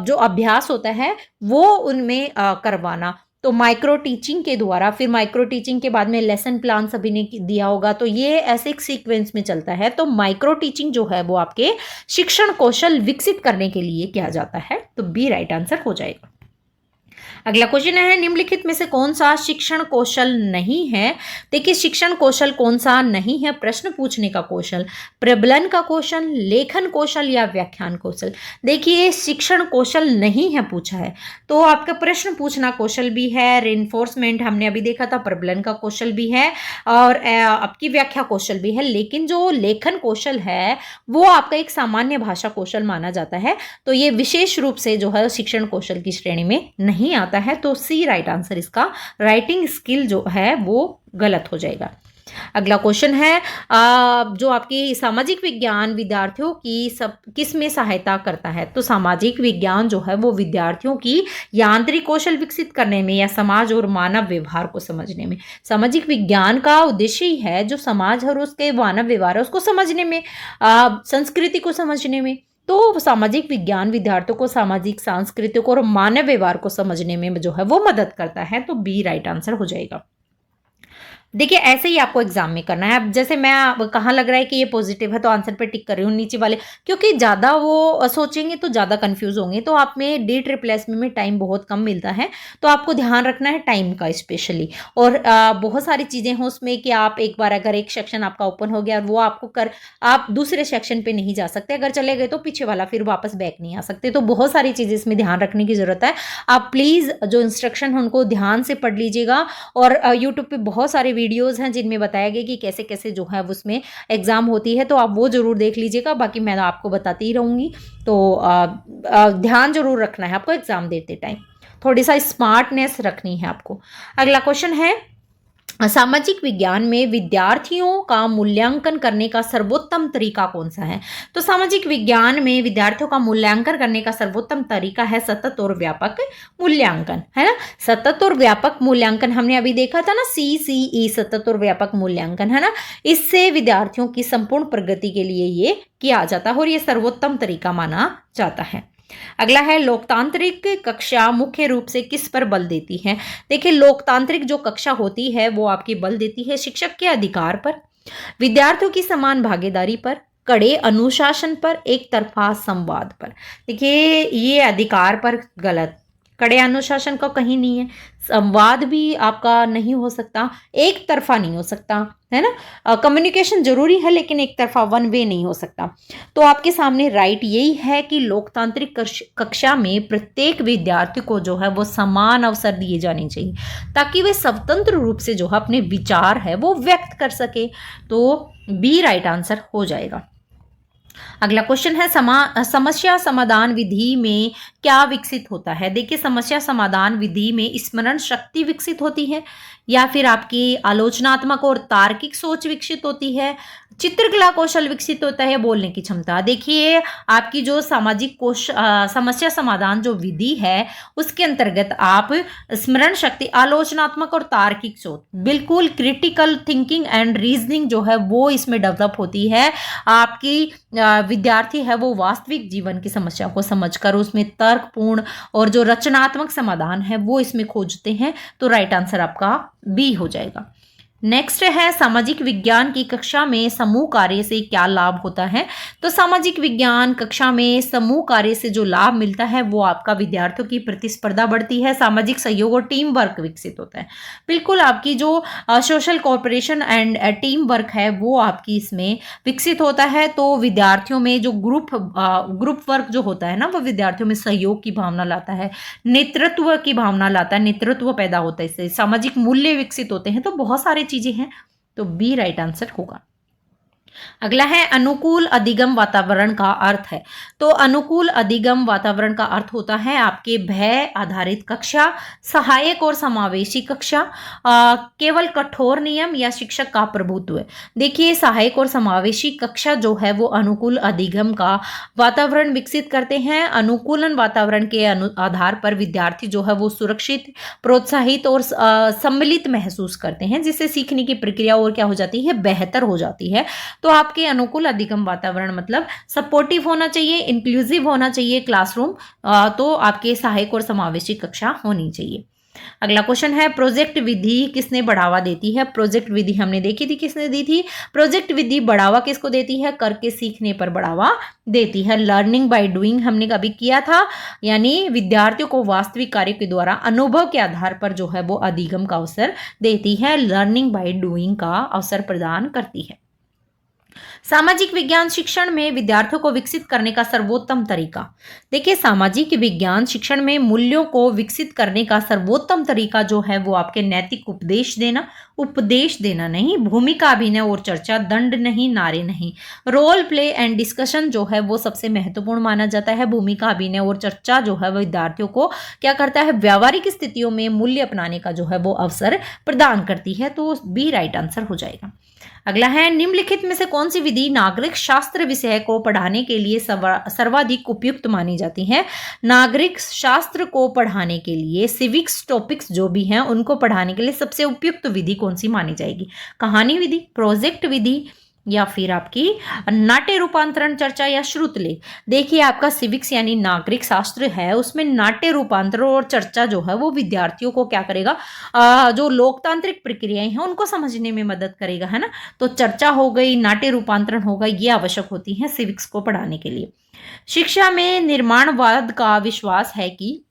[SPEAKER 1] जो अभ्यास होता है वो उनमें करवाना। तो माइक्रो टीचिंग के द्वारा, फिर माइक्रो टीचिंग के बाद में लेसन प्लान सभी ने दिया होगा, तो ये ऐसे एक सीक्वेंस में चलता है। तो माइक्रो टीचिंग जो है वो आपके शिक्षण कौशल विकसित करने के लिए किया जाता है। तो बी राइट आंसर हो जाएगा। अगला क्वेश्चन है, निम्नलिखित में से कौन सा शिक्षण कौशल नहीं है? देखिए, शिक्षण कौशल कौन सा नहीं है? प्रश्न पूछने का कौशल, प्रबलन का कौशल, लेखन कौशल, या व्याख्यान कौशल। देखिए, शिक्षण कौशल नहीं है पूछा है, तो आपका प्रश्न पूछना कौशल भी है, रेनफोर्समेंट हमने अभी देखा था, प्रबलन का कौशल भी है, और आपकी व्याख्या कौशल भी है। लेकिन जो लेखन कौशल है वो आपका एक सामान्य भाषा कौशल माना जाता है, तो ये विशेष रूप से जो है शिक्षण कौशल की श्रेणी में नहीं आता है। तो सी राइट आंसर इसका, राइटिंग स्किल जो है वो गलत हो जाएगा। अगला क्वेश्चन है, जो आपकी सामाजिक विज्ञान विद्यार्थियों की किस में सहायता करता है? तो सामाजिक विज्ञान जो है वो विद्यार्थियों की यांत्रिक कौशल विकसित करने में, या समाज और मानव व्यवहार को समझने में। सामाजिक विज्ञान का उद्देश्य ही है जो समाज और उसके मानव व्यवहार है उसको समझने में, संस्कृति को समझने में, तो सामाजिक विज्ञान विद्यार्थियों को सामाजिक, सांस्कृतिक और मानव व्यवहार को समझने में जो है वो मदद करता है। तो बी राइट आंसर हो जाएगा। देखिए ऐसे ही आपको एग्जाम में करना है। अब जैसे मैं कहाँ लग रहा है कि ये पॉजिटिव है तो आंसर पे टिक कर रही हूँ नीचे वाले, क्योंकि ज़्यादा वो सोचेंगे तो ज़्यादा कंफ्यूज होंगे। तो आप में डी ट्रिपल एस में टाइम बहुत कम मिलता है, तो आपको ध्यान रखना है टाइम का स्पेशली। और बहुत सारी चीज़ें हैं उसमें कि आप एक बार अगर एक सेक्शन आपका ओपन हो गया और वो आपको आप दूसरे सेक्शन पे नहीं जा सकते, अगर चले गए तो पीछे वाला फिर वापस बैक नहीं आ सकते। तो बहुत सारी चीज़ें इसमें ध्यान रखने की ज़रूरत है। आप प्लीज़ जो इंस्ट्रक्शन है उनको ध्यान से पढ़ लीजिएगा। और यूट्यूब पे बहुत सारे वीडियोज़ हैं जिनमें बताया गया कि कैसे कैसे जो है उसमें एग्ज़ाम होती है, तो आप वो ज़रूर देख लीजिएगा। बाकी मैं आपको बताती ही रहूँगी। तो ध्यान जरूर रखना है आपको एग्ज़ाम देते टाइम, थोड़ी सा स्मार्टनेस रखनी है आपको। अगला क्वेश्चन है, सामाजिक विज्ञान में विद्यार्थियों का मूल्यांकन करने का सर्वोत्तम तरीका कौन सा है? तो सामाजिक विज्ञान में विद्यार्थियों का मूल्यांकन करने का सर्वोत्तम तरीका है सतत और व्यापक मूल्यांकन, है ना। सतत और व्यापक मूल्यांकन हमने अभी देखा था ना, CCE सतत और व्यापक मूल्यांकन, है ना। इससे विद्यार्थियों की संपूर्ण प्रगति के लिए ये किया जाता है और ये सर्वोत्तम तरीका माना जाता है। अगला है, लोकतांत्रिक कक्षा मुख्य रूप से किस पर बल देती है? देखिए लोकतांत्रिक जो कक्षा होती है वो आपकी बल देती है शिक्षक के अधिकार पर, विद्यार्थियों की समान भागीदारी पर, कड़े अनुशासन पर, एक तरफा संवाद पर। देखिए ये अधिकार पर गलत, कड़े अनुशासन का कहीं नहीं है, संवाद भी आपका नहीं हो सकता, एक तरफा नहीं हो सकता, है ना। कम्युनिकेशन जरूरी है लेकिन एक तरफा वन वे नहीं हो सकता। तो आपके सामने राइट यही है कि लोकतांत्रिक कक्षा में प्रत्येक विद्यार्थी को जो है वो समान अवसर दिए जाने चाहिए ताकि वे स्वतंत्र रूप से जो है अपने विचार है वो व्यक्त कर सके। तो बी राइट आंसर हो जाएगा। अगला क्वेश्चन है, समस्या समाधान विधि में क्या विकसित होता है? देखिए समस्या समाधान विधि में स्मरण शक्ति विकसित होती है, या फिर आपकी आलोचनात्मक और तार्किक सोच विकसित होती है, चित्रकला कौशल विकसित होता है, बोलने की क्षमता। देखिए आपकी जो सामाजिक समस्या समाधान जो विधि है उसके अंतर्गत आप स्मरण शक्ति, आलोचनात्मक और तार्किक सोच, बिल्कुल क्रिटिकल थिंकिंग एंड रीजनिंग जो है वो इसमें डेवलप होती है। आपकी विद्यार्थी है वो वास्तविक जीवन की समस्या को समझकर उसमें तर्कपूर्ण और जो रचनात्मक समाधान है वो इसमें खोजते हैं। तो राइट आंसर आपका बी हो जाएगा। नेक्स्ट है, सामाजिक विज्ञान की कक्षा में समूह कार्य से क्या लाभ होता है? तो सामाजिक विज्ञान कक्षा में समूह कार्य से जो लाभ मिलता है वो आपका विद्यार्थियों की प्रतिस्पर्धा बढ़ती है, सामाजिक सहयोग और टीम वर्क विकसित होता है। बिल्कुल आपकी जो social cooperation and team work है वो आपकी इसमें विकसित होता है। तो विद्यार्थियों में जो ग्रुप वर्क जो होता है ना वो विद्यार्थियों में सहयोग की भावना लाता है, नेतृत्व की भावना लाता है, नेतृत्व पैदा होता है, इससे सामाजिक मूल्य विकसित होते हैं। तो बहुत सारे चीजें हैं। तो बी राइट आंसर होगा। अगला है, अनुकूल अधिगम वातावरण का अर्थ है। तो अनुकूल अधिगम वातावरण का अर्थ होता है आपके भय आधारित कक्षा, सहायक और समावेशी कक्षा, केवल कठोर नियम या शिक्षक का प्रभुत्व। देखिए सहायक और समावेशी कक्षा जो है वो अनुकूल अधिगम का वातावरण विकसित करते हैं। अनुकूलन वातावरण के आधार पर विद्यार्थी जो है वो सुरक्षित, प्रोत्साहित और सम्मिलित महसूस करते हैं, जिससे सीखने की प्रक्रिया और क्या हो जाती है, बेहतर हो जाती है। तो आपके अनुकूल अधिगम वातावरण मतलब सपोर्टिव होना चाहिए, इंक्लूसिव होना चाहिए क्लासरूम, तो आपके सहायक और समावेशी कक्षा होनी चाहिए। अगला क्वेश्चन है, प्रोजेक्ट विधि किसने बढ़ावा देती है? प्रोजेक्ट विधि हमने देखी थी किसने दी थी। प्रोजेक्ट विधि बढ़ावा किसको देती है? करके सीखने पर बढ़ावा देती है। लर्निंग बाय डूइंग हमने कभी किया था, यानी विद्यार्थियों को वास्तविक कार्य के द्वारा अनुभव के आधार पर जो है वो अधिगम का अवसर देती है, लर्निंग बाय डूइंग का अवसर प्रदान करती है। सामाजिक विज्ञान शिक्षण में विद्यार्थियों को विकसित करने का सर्वोत्तम तरीका। देखिए सामाजिक विज्ञान शिक्षण में मूल्यों को विकसित करने का सर्वोत्तम तरीका जो है वो आपके नैतिक उपदेश देना नहीं, भूमिका अभिनय और चर्चा, दंड नहीं, नारे नहीं, रोल प्ले एंड डिस्कशन जो है वो सबसे महत्वपूर्ण माना जाता है। भूमिका अभिनय और चर्चा जो है वो विद्यार्थियों को क्या करता है, व्यावहारिक स्थितियों में मूल्य अपनाने का जो है वो अवसर प्रदान करती है। तो बी राइट आंसर हो जाएगा। अगला है, निम्नलिखित में से कौन सी विधि नागरिक शास्त्र विषय को पढ़ाने के लिए सर्वाधिक उपयुक्त मानी जाती है? नागरिक शास्त्र को पढ़ाने के लिए सिविक्स टॉपिक्स जो भी हैं उनको पढ़ाने के लिए सबसे उपयुक्त विधि कौन सी मानी जाएगी? कहानी विधि, प्रोजेक्ट विधि, या फिर आपकी नाट्य रूपांतरण चर्चा या श्रुतलेख। देखिए आपका सिविक्स यानी नागरिक शास्त्र है, उसमें नाट्य रूपांतरण और चर्चा जो है वो विद्यार्थियों को क्या करेगा, जो लोकतांत्रिक प्रक्रियाएं हैं उनको समझने में मदद करेगा, है ना। तो चर्चा हो गई, नाट्य रूपांतरण होगा, ये आवश्यक होती है सिविक्स को पढ़ाने के लिए। शिक्षा में निर्माणवाद का विश्वास है कि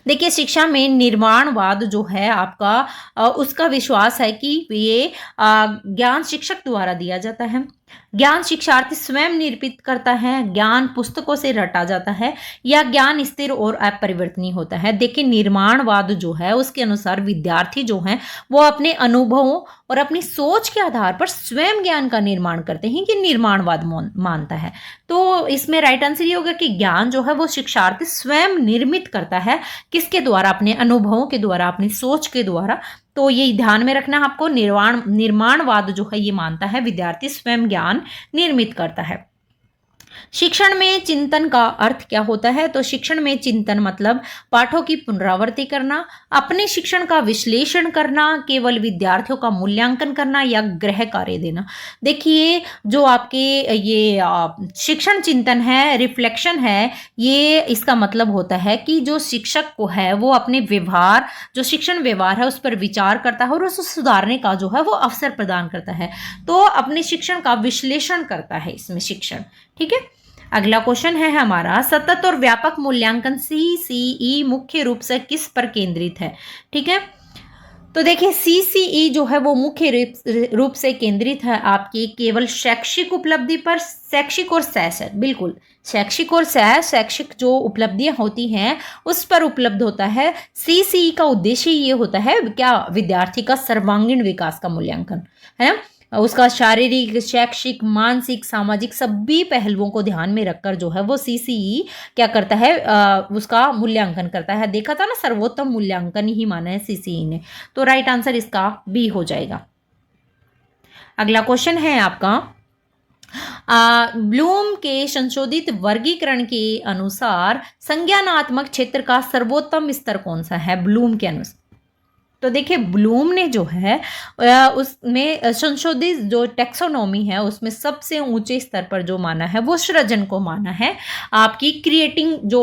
[SPEAKER 1] देखिए शिक्षा में निर्माणवाद जो है आपका उसका विश्वास है कि ये ज्ञान शिक्षक द्वारा दिया जाता है। ज्ञान शिक्षार्थी स्वयं निरूपित करता है, ज्ञान पुस्तकों से रटा जाता है, या ज्ञान स्थिर और अपरिवर्तनीय होता है। देखिए निर्माणवाद जो है उसके अनुसार विद्यार्थी जो हैं वो अपने अनुभवों और अपनी सोच के आधार पर स्वयं ज्ञान का निर्माण करते हैं, कि निर्माणवाद मानता है। तो इसमें राइट आंसर ये होगा कि ज्ञान जो है वो शिक्षार्थी स्वयं निर्मित करता है, किसके द्वारा, अपने अनुभवों के द्वारा, अपनी सोच के द्वारा। तो ये ध्यान में रखना आपको, निर्माणवाद जो है ये मानता है विद्यार्थी स्वयं ज्ञान निर्मित करता है। शिक्षण में चिंतन का अर्थ क्या होता है? तो शिक्षण में चिंतन मतलब पाठों की पुनरावृत्ति करना, अपने शिक्षण का विश्लेषण करना, केवल विद्यार्थियों का मूल्यांकन करना, या गृह कार्य देना। देखिए जो आपके ये शिक्षण चिंतन है, रिफ्लेक्शन है, ये इसका मतलब होता है कि जो शिक्षक को है वो अपने व्यवहार, जो शिक्षण व्यवहार है उस पर विचार करता है और उसे सुधारने का जो है वो अवसर प्रदान करता है। तो अपने शिक्षण का विश्लेषण करता है इसमें शिक्षण। ठीक है, अगला क्वेश्चन है हमारा, सतत और व्यापक मूल्यांकन CCE मुख्य रूप से किस पर केंद्रित है? ठीक है, तो देखिए CCE जो है वो मुख्य रूप से केंद्रित है आपकी केवल शैक्षिक उपलब्धि पर, शैक्षिक और शैक्षिक, बिल्कुल शैक्षिक और शैक्षिक जो उपलब्धियां होती हैं उस पर उपलब्ध होता है। CCE का उद्देश्य ये होता है क्या, विद्यार्थी का सर्वांगीण विकास का मूल्यांकन, है ना, उसका शारीरिक, शैक्षिक, मानसिक, सामाजिक सभी पहलुओं को ध्यान में रखकर जो है वो CCE क्या करता है, उसका मूल्यांकन करता है। देखा था ना, सर्वोत्तम मूल्यांकन ही माना है CCE ने। तो राइट आंसर इसका बी हो जाएगा। अगला क्वेश्चन है आपका, ब्लूम के संशोधित वर्गीकरण के अनुसार संज्ञानात्मक क्षेत्र का सर्वोत्तम स्तर कौन सा है? ब्लूम के अनुसार तो देखिए ब्लूम ने जो है उसमें संशोधित जो टेक्सोनॉमी है उसमें सबसे ऊंचे स्तर पर जो माना है वो सृजन को माना है। आपकी क्रिएटिंग जो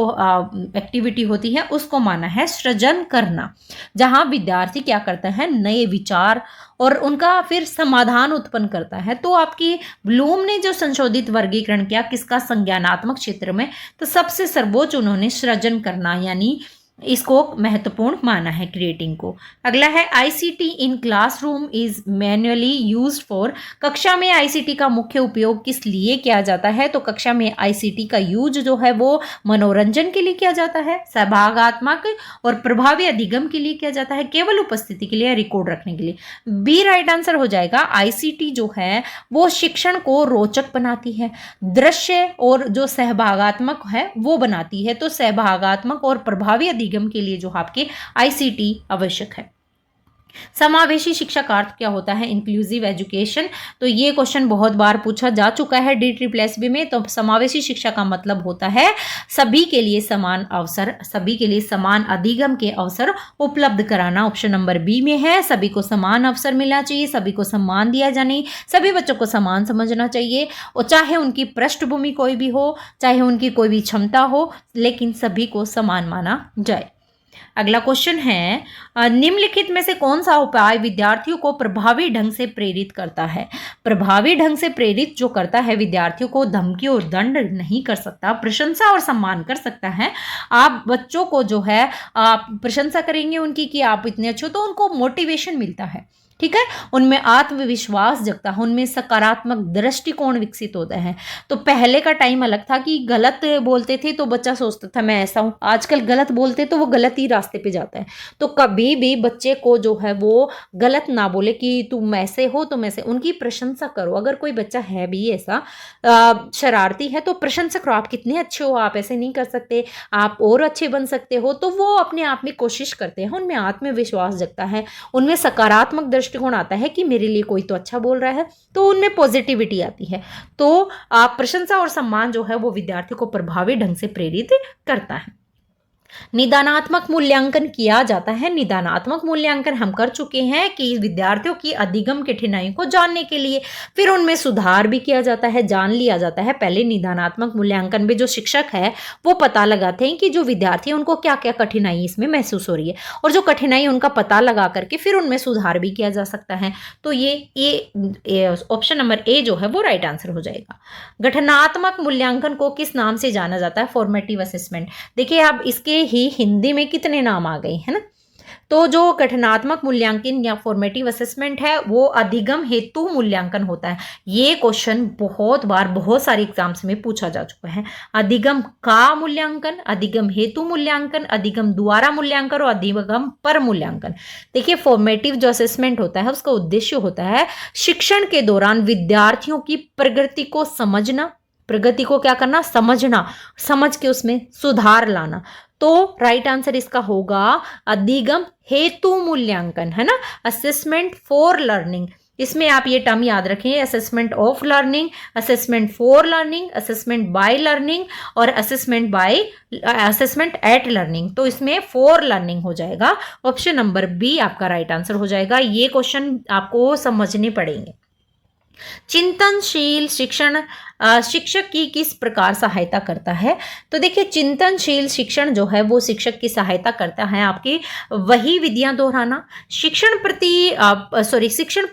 [SPEAKER 1] एक्टिविटी होती है उसको माना है सृजन करना, जहां विद्यार्थी क्या करता है, नए विचार और उनका फिर समाधान उत्पन्न करता है। तो आपकी ब्लूम ने जो संशोधित वर्गीकरण किया किसका, संज्ञानात्मक क्षेत्र में, तो सबसे सर्वोच्च उन्होंने सृजन करना यानी इसको महत्वपूर्ण माना है, क्रिएटिंग को। अगला है ICT in classroom is manually used for. कक्षा में ICT का मुख्य उपयोग किस लिए किया जाता है? तो कक्षा में ICT का यूज जो है वो मनोरंजन के लिए किया जाता है, सहभागात्मक और प्रभावी अधिगम के लिए किया जाता है, केवल उपस्थिति के लिए, रिकॉर्ड रखने के लिए। बी राइट आंसर हो जाएगा। ICT जो है वो शिक्षण को रोचक बनाती है, दृश्य और जो सहभागात्मक है वो बनाती है। तो सहभागात्मक और प्रभावी निगम के लिए जो आपके ICT आवश्यक है। समावेशी शिक्षा का अर्थ क्या होता है? Inclusive education. तो ये क्वेश्चन बहुत बार पूछा जा चुका है DSSB में। तो समावेशी शिक्षा का मतलब होता है सभी के लिए समान अवसर, सभी के लिए समान अधिगम के अवसर उपलब्ध कराना। ऑप्शन नंबर बी में है, सभी को समान अवसर मिलना चाहिए, सभी को सम्मान दिया जाने, सभी बच्चों को समान समझना चाहिए, और चाहे उनकी पृष्ठभूमि कोई भी हो, चाहे उनकी कोई भी क्षमता हो, लेकिन सभी को समान माना जाए। अगला क्वेश्चन है, निम्नलिखित में से कौन सा उपाय विद्यार्थियों को प्रभावी ढंग से प्रेरित करता है? प्रभावी ढंग से प्रेरित जो करता है विद्यार्थियों को धमकी और दंड नहीं कर सकता, प्रशंसा और सम्मान कर सकता है। आप बच्चों को जो है आप प्रशंसा करेंगे उनकी कि आप इतने अच्छे हो, तो उनको मोटिवेशन मिलता है, ठीक है, उनमें आत्मविश्वास जगता है, उनमें सकारात्मक दृष्टिकोण विकसित होता है। तो पहले का टाइम अलग था कि गलत बोलते थे तो बच्चा सोचता था मैं ऐसा हूं, आजकल गलत बोलते तो वो गलत ही रास्ते पे जाता है। तो कभी भी बच्चे को जो है वो गलत ना बोले कि तुम ऐसे हो, तुम ऐसे, उनकी प्रशंसा करो। अगर कोई बच्चा है भी ऐसा शरारती है तो प्रशंसा करो, आप कितने अच्छे हो, आप ऐसे नहीं कर सकते, आप और अच्छे बन सकते हो। तो वो अपने आप में कोशिश करते हैं, उनमें आत्मविश्वास जगता है, उनमें सकारात्मक दृष्टिकोण आता है कि मेरे लिए कोई तो अच्छा बोल रहा है, तो उनमें पॉजिटिविटी आती है। तो आप प्रशंसा और सम्मान जो है वो विद्यार्थी को प्रभावी ढंग से प्रेरित करता है। निदानात्मक मूल्यांकन किया जाता है। निदानात्मक मूल्यांकन हम कर चुके हैं कि विद्यार्थियों की अधिगम कठिनाइयों को जानने के लिए, फिर उनमें सुधार भी किया जाता है, जान लिया जाता है। पहले निदानात्मक मूल्यांकन में जो शिक्षक है वो पता लगाते हैं कि जो विद्यार्थी है उनको क्या क्या कठिनाई इसमें महसूस हो रही है, और जो कठिनाई उनका पता लगा करके फिर उनमें सुधार भी किया जा सकता है। तो ये ऑप्शन नंबर ए जो है वो राइट आंसर हो जाएगा। गठनात्मक मूल्यांकन को किस नाम से जाना जाता है? Formative assessment. देखिए अब इसके ही हिंदी में कितने नाम आ गए हैं ना। तो जो गठनात्मक मूल्यांकन या फॉर्मेटिव असेसमेंट है वो अधिगम हेतु मूल्यांकन होता है। ये क्वेश्चन बहुत बार बहुत सारे एग्जाम्स में पूछा जा चुका है। अधिगम का मूल्यांकन, अधिगम हेतु मूल्यांकन, अधिगम द्वारा मूल्यांकन और अधिगम पर मूल्यांकन। देखिए फॉर्मेटिव जो असेसमेंट होता है उसका उद्देश्य होता है शिक्षण के दौरान विद्यार्थियों की प्रगति को समझना, प्रगति को क्या करना? समझना, समझ के उसमें सुधार लाना। तो राइट आंसर इसका होगा अधिगम हेतु मूल्यांकन, है ना, असेसमेंट फॉर लर्निंग। इसमें आप ये टर्म याद रखें, assessment of learning, assessment for learning, assessment by learning और असेसमेंट एट लर्निंग। तो इसमें फॉर लर्निंग हो जाएगा। ऑप्शन नंबर बी आपका राइट आंसर हो जाएगा। ये क्वेश्चन आपको समझने पड़ेंगे। चिंतनशील शिक्षण शिक्षक की किस प्रकार सहायता करता है? तो देखिए चिंतनशील शिक्षण जो है वो शिक्षक की सहायता करता है आपकी वही विधियां दोहराना, शिक्षण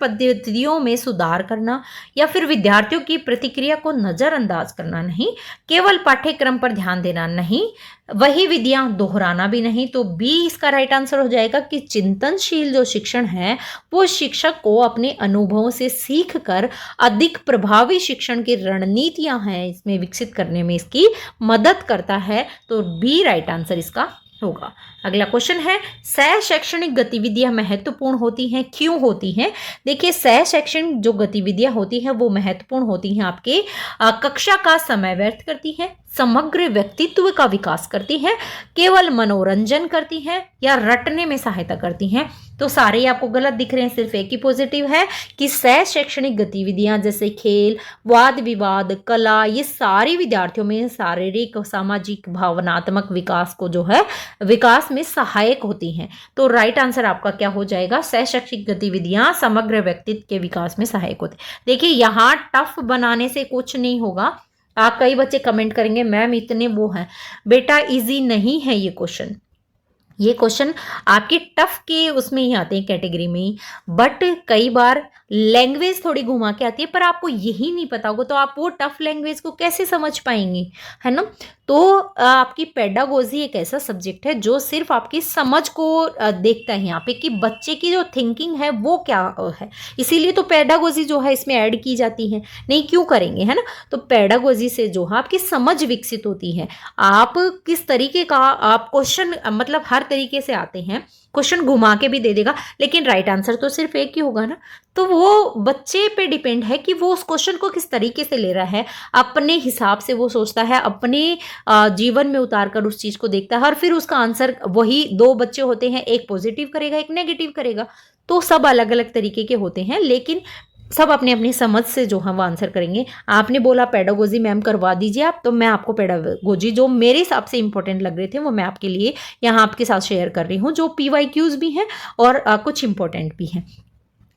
[SPEAKER 1] पद्धतियों में सुधार करना, या फिर विद्यार्थियों की प्रतिक्रिया को नजरअंदाज करना नहीं, केवल पाठ्यक्रम पर ध्यान देना नहीं, वही विधियां दोहराना भी नहीं। तो बी इसका राइट आंसर हो जाएगा कि चिंतनशील जो शिक्षण है वो शिक्षक को अपने अनुभवों से सीख कर अधिक प्रभावी शिक्षण की रणनीतियां हैं इसमें विकसित करने में इसकी मदद करता है। तो बी राइट आंसर इसका होगा। अगला क्वेश्चन है सह शैक्षणिक गतिविधियां महत्वपूर्ण होती हैं, क्यों होती हैं? देखिए सह शैक्षणिक जो गतिविधियां होती हैं वो महत्वपूर्ण होती हैं आपके कक्षा का समय व्यर्थ करती हैं, समग्र व्यक्तित्व का विकास करती हैं, केवल मनोरंजन करती हैं, या रटने में सहायता करती हैं। तो सारे आपको गलत दिख रहे हैं, सिर्फ एक ही पॉजिटिव है कि सह शैक्षणिक गतिविधियां जैसे खेल, वाद विवाद, कला, ये सारी विद्यार्थियों में शारीरिक, सामाजिक, भावनात्मक विकास को जो है विकास में सहायक होती हैं। तो राइट आंसर आपका क्या हो जाएगा? सह शैक्षणिक गतिविधियां समग्र व्यक्तित्व के विकास में सहायक होती। देखिए यहाँ टफ बनाने से कुछ नहीं होगा। कई बच्चे कमेंट करेंगे मैम इतने वो हैं, बेटा इजी नहीं है ये क्वेश्चन। ये क्वेश्चन आपके टफ के उसमें ही आते हैं कैटेगरी में, बट कई बार लैंग्वेज थोड़ी घुमा के आती है, पर आपको यही नहीं पता होगा तो आप वो टफ लैंग्वेज को कैसे समझ पाएंगे, है ना। तो आपकी पेडागोजी एक ऐसा सब्जेक्ट है जो सिर्फ आपकी समझ को देखता है यहाँ पे कि बच्चे की जो थिंकिंग है वो क्या है, इसीलिए तो पेडागोजी जो है इसमें ऐड की जाती है। नहीं क्यों करेंगे, है ना। तो पेडागोजी से जो है आपकी समझ विकसित होती है। आप किस तरीके का आप क्वेश्चन, मतलब हर तरीके से आते हैं, क्वेश्चन घुमा के भी दे देगा, लेकिन राइट आंसर तो सिर्फ एक ही होगा ना। तो वो बच्चे पे डिपेंड है कि वो उस क्वेश्चन को किस तरीके से ले रहा है, अपने हिसाब से वो सोचता है, अपने जीवन में उतार कर उस चीज को देखता है, और फिर उसका आंसर वही दो बच्चे होते हैं, एक पॉजिटिव करेगा एक नेगेटिव करेगा, तो सब अलग अलग तरीके के होते हैं, लेकिन सब अपनी अपनी समझ से जो है वो आंसर करेंगे। आपने बोला पेडागोजी मैम करवा दीजिए आप, तो मैं आपको पेडागोजी जो मेरे हिसाब से इंपॉर्टेंट लग रहे थे वो मैं आपके लिए यहाँ आपके साथ शेयर कर रही हूँ, जो PYQs भी हैं और कुछ इंपॉर्टेंट भी हैं।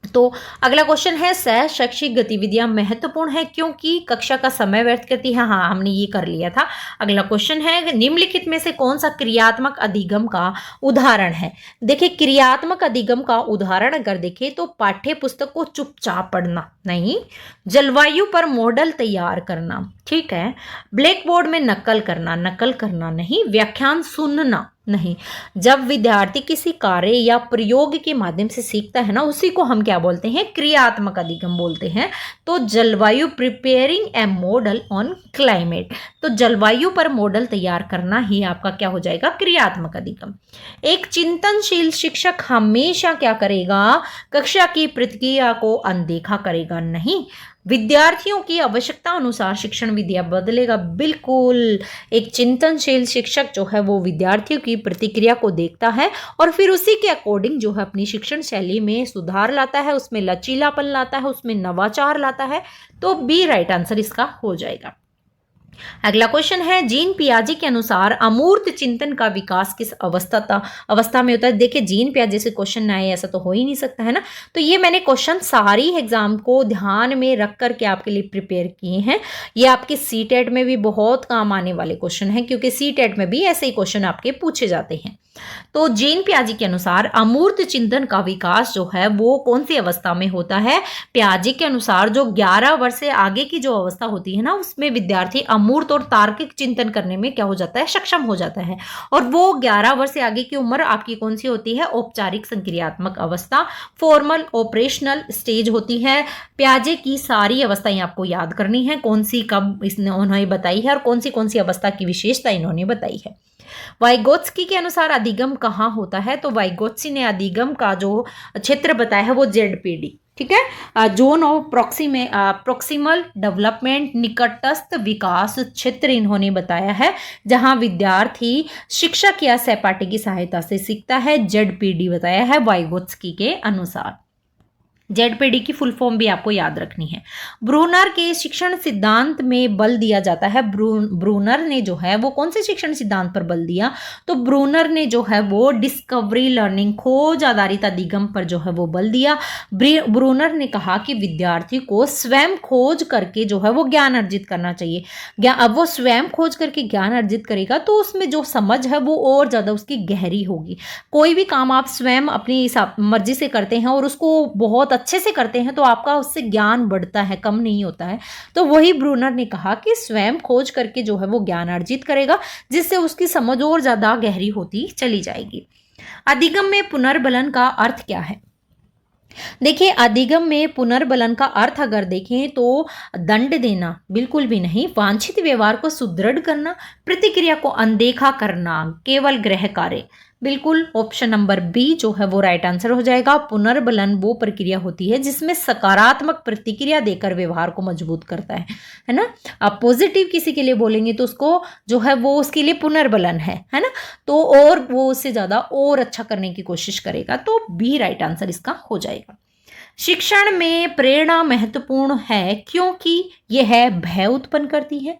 [SPEAKER 1] तो अगला क्वेश्चन है सह शैक्षिक गतिविधियां महत्वपूर्ण है क्योंकि कक्षा का समय व्यर्थ करती है। हाँ हमने ये कर लिया था। अगला क्वेश्चन है निम्नलिखित में से कौन सा क्रियात्मक अधिगम का उदाहरण है? देखिए क्रियात्मक अधिगम का उदाहरण अगर देखें तो पाठ्य पुस्तक को चुपचाप पढ़ना नहीं, जलवायु पर मॉडल तैयार करना, ठीक है, ब्लैक बोर्ड में नकल करना नहीं, व्याख्यान सुनना नहीं। जब विद्यार्थी किसी कार्य या प्रयोग के माध्यम से सीखता है ना, उसी को हम क्या बोलते हैं? क्रियात्मक अधिगम बोलते हैं। तो जलवायु, preparing A model on climate, तो जलवायु पर मॉडल तैयार करना ही आपका क्या हो जाएगा? क्रियात्मक अधिगम। एक चिंतनशील शिक्षक हमेशा क्या करेगा? कक्षा की प्रतिक्रिया को अनदेखा करेगा नहीं, विद्यार्थियों की आवश्यकता अनुसार शिक्षण विधियां बदलेगा। बिल्कुल, एक चिंतनशील शिक्षक जो है वो विद्यार्थियों की प्रतिक्रिया को देखता है और फिर उसी के अकॉर्डिंग जो है अपनी शिक्षण शैली में सुधार लाता है, उसमें लचीलापन लाता है, उसमें नवाचार लाता है। तो बी राइट आंसर इसका हो जाएगा। अगला क्वेश्चन है, जीन पियाजे के अनुसार अमूर्त चिंतन का विकास किस अवस्था में होता है। देखिए जीन पियाजे से क्वेश्चन ना आए ऐसा तो हो ही नहीं सकता है ना। तो ये मैंने क्वेश्चन सारी एग्जाम को ध्यान में रख करके आपके लिए प्रिपेयर किए हैं। ये आपके सीटेट में भी बहुत काम आने वाले क्वेश्चन हैं, क्योंकि सीटेट में भी ऐसे ही क्वेश्चन आपके पूछे जाते हैं। तो जीन पियाजे के अनुसार अमूर्त चिंतन का विकास जो है वो कौन सी अवस्था में होता है। पियाजे के अनुसार जो 11 वर्ष से आगे की जो अवस्था होती है ना, उसमें विद्यार्थी अमूर्त और तार्किक चिंतन करने में क्या हो जाता है, सक्षम हो जाता है। और वो 11 वर्ष से आगे की उम्र आपकी कौन सी होती है, औपचारिक संक्रियात्मक अवस्था, फॉर्मल ऑपरेशनल स्टेज होती है। पियाजे की सारी अवस्थाएं आपको याद करनी है, कौन सी कब इसने उन्होंने बताई है और कौन सी अवस्था की विशेषता इन्होंने बताई है। वाइगोत्स्की के अनुसार अधिगम कहाँ होता है। तो वाइगोत्स्की ने अधिगम का जो क्षेत्र बताया है वो ZPD, ठीक है, जोन ऑफ प्रोक्सिमल डेवलपमेंट, निकटस्थ विकास क्षेत्र इन्होंने बताया है, जहां विद्यार्थी शिक्षक या सहपाठी की सहायता से सीखता है। ZPD बताया है वाइगोत्स्की के अनुसार। ZPD की फुल फॉर्म भी आपको याद रखनी है। ब्रूनर के शिक्षण सिद्धांत में बल दिया जाता है। ब्रूनर ने जो है वो कौन से शिक्षण सिद्धांत पर बल दिया। तो ब्रूनर ने जो है वो डिस्कवरी लर्निंग, खोज आधारित अधिगम पर जो है वो बल दिया। ब्रूनर ने कहा कि विद्यार्थी को स्वयं खोज करके जो है वो ज्ञान अर्जित करना चाहिए। अब वो स्वयं खोज करके ज्ञान अर्जित करेगा तो उसमें जो समझ है वो और ज़्यादा उसकी गहरी होगी। कोई भी काम आप स्वयं अपनी मर्जी से करते हैं और उसको बहुत अच्छे से करते हैं तो आपका उससे ज्ञान बढ़ता है, कम नहीं होता है। तो वही ब्रूनर ने कहा कि स्वयं खोज करके जो है वो ज्ञान अर्जित करेगा, जिससे उसकी समझ और ज्यादा गहरी होती चली जाएगी। अधिगम में पुनर्बलन का अर्थ क्या है। देखिए अधिगम में पुनर्बलन का अर्थ अगर देखें तो दंड देना बिल्कुल भी नहीं, वांछित व्यवहार को सुदृढ़ करना, प्रतिक्रिया को अनदेखा करना, केवल गृह कार्य, बिल्कुल ऑप्शन नंबर बी जो है वो राइट आंसर हो जाएगा। पुनर्बलन वो प्रक्रिया होती है जिसमें सकारात्मक प्रतिक्रिया देकर व्यवहार को मजबूत करता है ना। आप पॉजिटिव किसी के लिए बोलेंगे तो उसको जो है वो उसके लिए पुनर्बलन है ना, तो और वो उससे ज्यादा और अच्छा करने की कोशिश करेगा। तो बी राइट आंसर इसका हो जाएगा। शिक्षण में प्रेरणा महत्वपूर्ण है क्योंकि यह भय उत्पन्न करती है,